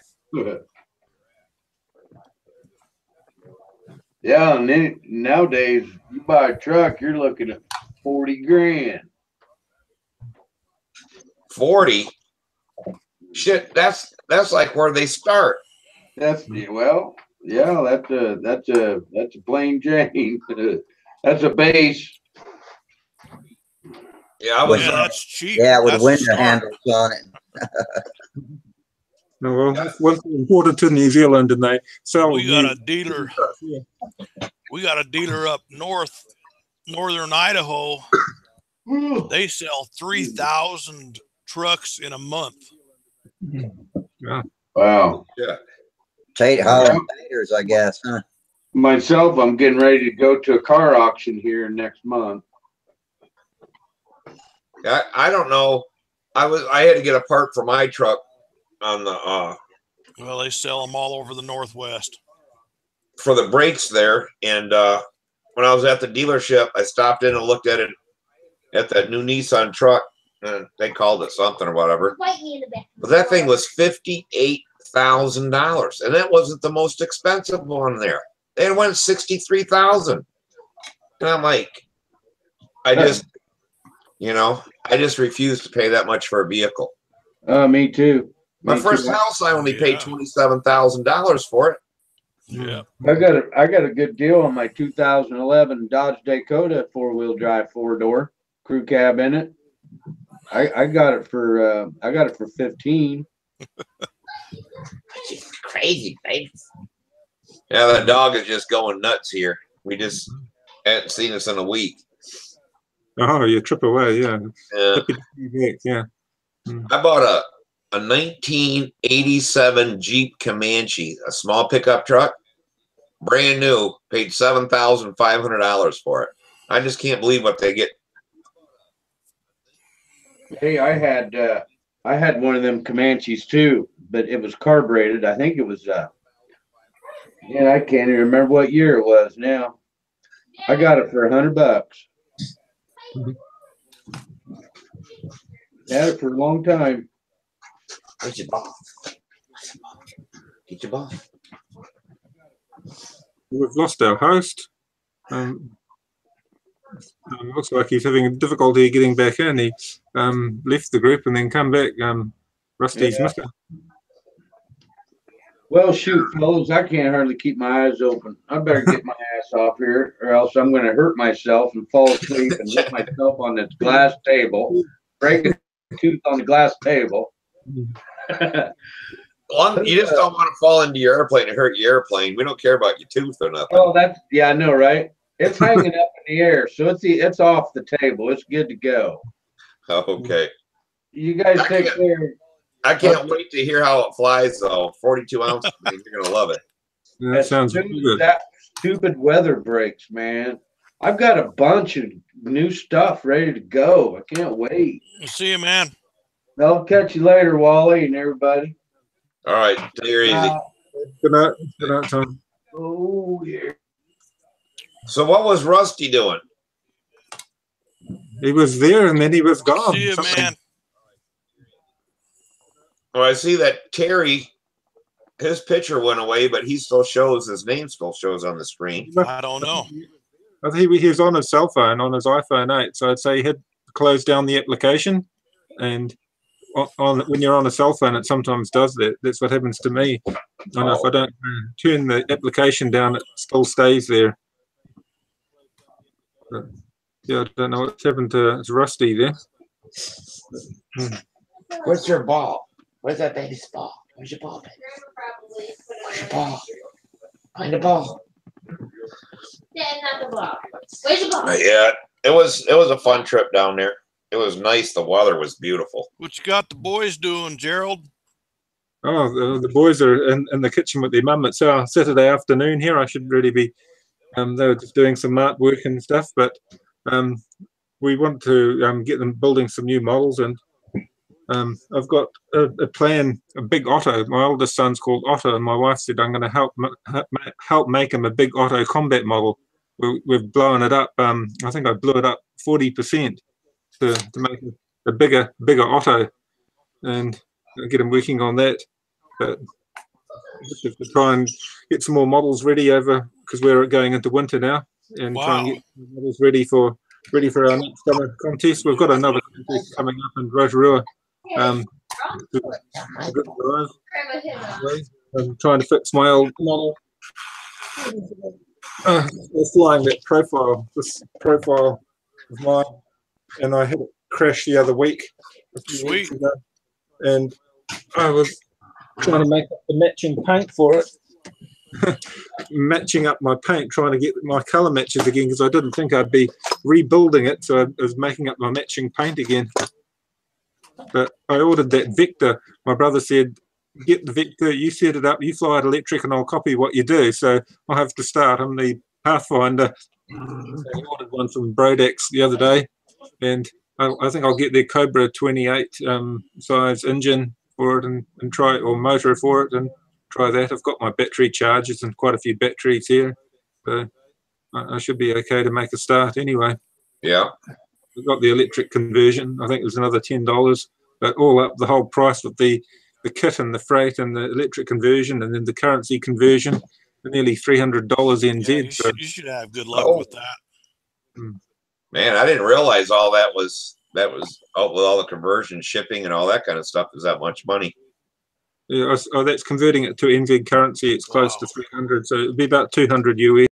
Yeah, and then nowadays you buy a truck, you're looking at 40 grand. 40? Shit, that's like where they start. That's a plain Jane. That's a base. Yeah, that's cheap. Yeah, with That's window handles on it. No, well, once imported to New Zealand and they sell. We got a dealer. We got a dealer up northern Idaho. They sell 3,000 trucks in a month. Yeah. Wow. Yeah. Tate Holland Taters, I guess, huh? Myself, I'm getting ready to go to a car auction here next month. I don't know. I had to get a part for my truck on the Well, they sell them all over the Northwest. for the brakes there, and when I was at the dealership, I stopped in and looked at it at that new Nissan truck, and they called it something or whatever. But that thing was $63,000, and that wasn't the most expensive one there. It went 63,000, and I'm like, I just refuse to pay that much for a vehicle. Me too. My first house, I only paid $27,000 for it. Yeah. I got a good deal on my 2011 Dodge Dakota 4-wheel-drive 4-door crew cab in it. I got it for 15. Crazy, baby. Yeah, that dog is just going nuts here. We just hadn't seen us in a week. Oh, you trip away, yeah. Yeah. Happy to be back, yeah. I bought a 1987 Jeep Comanche, a small pickup truck, brand new, paid $7,500 for it. I just can't believe what they get. Hey, I had one of them Comanches too, but it was carbureted. I think it was I can't even remember what year it was now. I got it for $100. Had it for a long time. Get your ball. Get your ball. We've lost our host. Looks like he's having difficulty getting back in. He left the group and then come back. Rusty's missing. Well, shoot, fellas, I can't hardly keep my eyes open. I better get my ass off here, or else I'm going to hurt myself and fall asleep and hit myself on this glass table, break a tooth on the glass table. Well, you just don't want to fall into your airplane and hurt your airplane. We don't care about your tooth or nothing. Oh, I know, right? It's hanging up in the air, so it's off the table. It's good to go. Okay. You guys take care. I can't wait to hear how it flies, though. 42 ounces. You're going to love it. Yeah, that sounds really good. That stupid weather breaks, man. I've got a bunch of new stuff ready to go. I can't wait. See you, man. I'll catch you later, Wally and everybody. All right. Take her easy. Good night. Good night, Tom. Oh, yeah. So what was Rusty doing? He was there and then he was gone. See you, man. Well, I see that Terry, his picture went away, but he still shows, his name still shows on the screen. I don't know. I think he was on his cell phone, on his iPhone 8. So I'd say he had closed down the application. And when you're on a cell phone, it sometimes does that. That's what happens to me. I know if I don't turn the application down, it still stays there. But, yeah, I don't know what's happened to it's Rusty there. Where's your ball? Where's that baby's ball? Where's your ball, baby? Where's your ball? Find the ball. Yeah, not the ball. Where's your ball? Yeah, it was a fun trip down there. It was nice. The weather was beautiful. What you got the boys doing, Gerald? Oh, the boys are in the kitchen with their mum. It's our Saturday afternoon here. I should really be. They were just doing some artwork and stuff, but we want to get them building some new models. And I've got a plan, a big Otto. My oldest son's called Otto, and my wife said I'm going to help make him a big Otto combat model. We've blown it up. I think I blew it up 40% to make a bigger Otto, and get him working on that. But just have to try and get some more models ready over, because we're going into winter now, and try and get models ready for our next summer contest. We've got another contest coming up in Rotorua. I'm trying to fix my old model. Flying that profile, this profile of mine, and I had it crash the other week, a few weeks ago, and I was trying to make up the matching paint for it. Matching up my paint, trying to get my color matches again, because I didn't think I'd be rebuilding it, so I was making up my matching paint again. But I ordered that Vector. My brother said, get the Vector, you set it up, you fly it electric, and I'll copy what you do. So I have to start. I'm the Pathfinder. I ordered one from Brodex the other day, and I think I'll get their Cobra 28 size engine for it and try, or motor for it, and try that. I've got my battery chargers and quite a few batteries here, so I should be okay to make a start anyway. Yeah. I've got the electric conversion. I think it was another $10, but all up the whole price with the the kit and the freight and the electric conversion and then the currency conversion, nearly $300 NZ. Yeah, you should have good luck with that. Man, I didn't realize all that was with all the conversion, shipping, and all that kind of stuff. Is that much money? Yeah, that's converting it to NZ currency. It's close to 300, so it'd be about 200 US.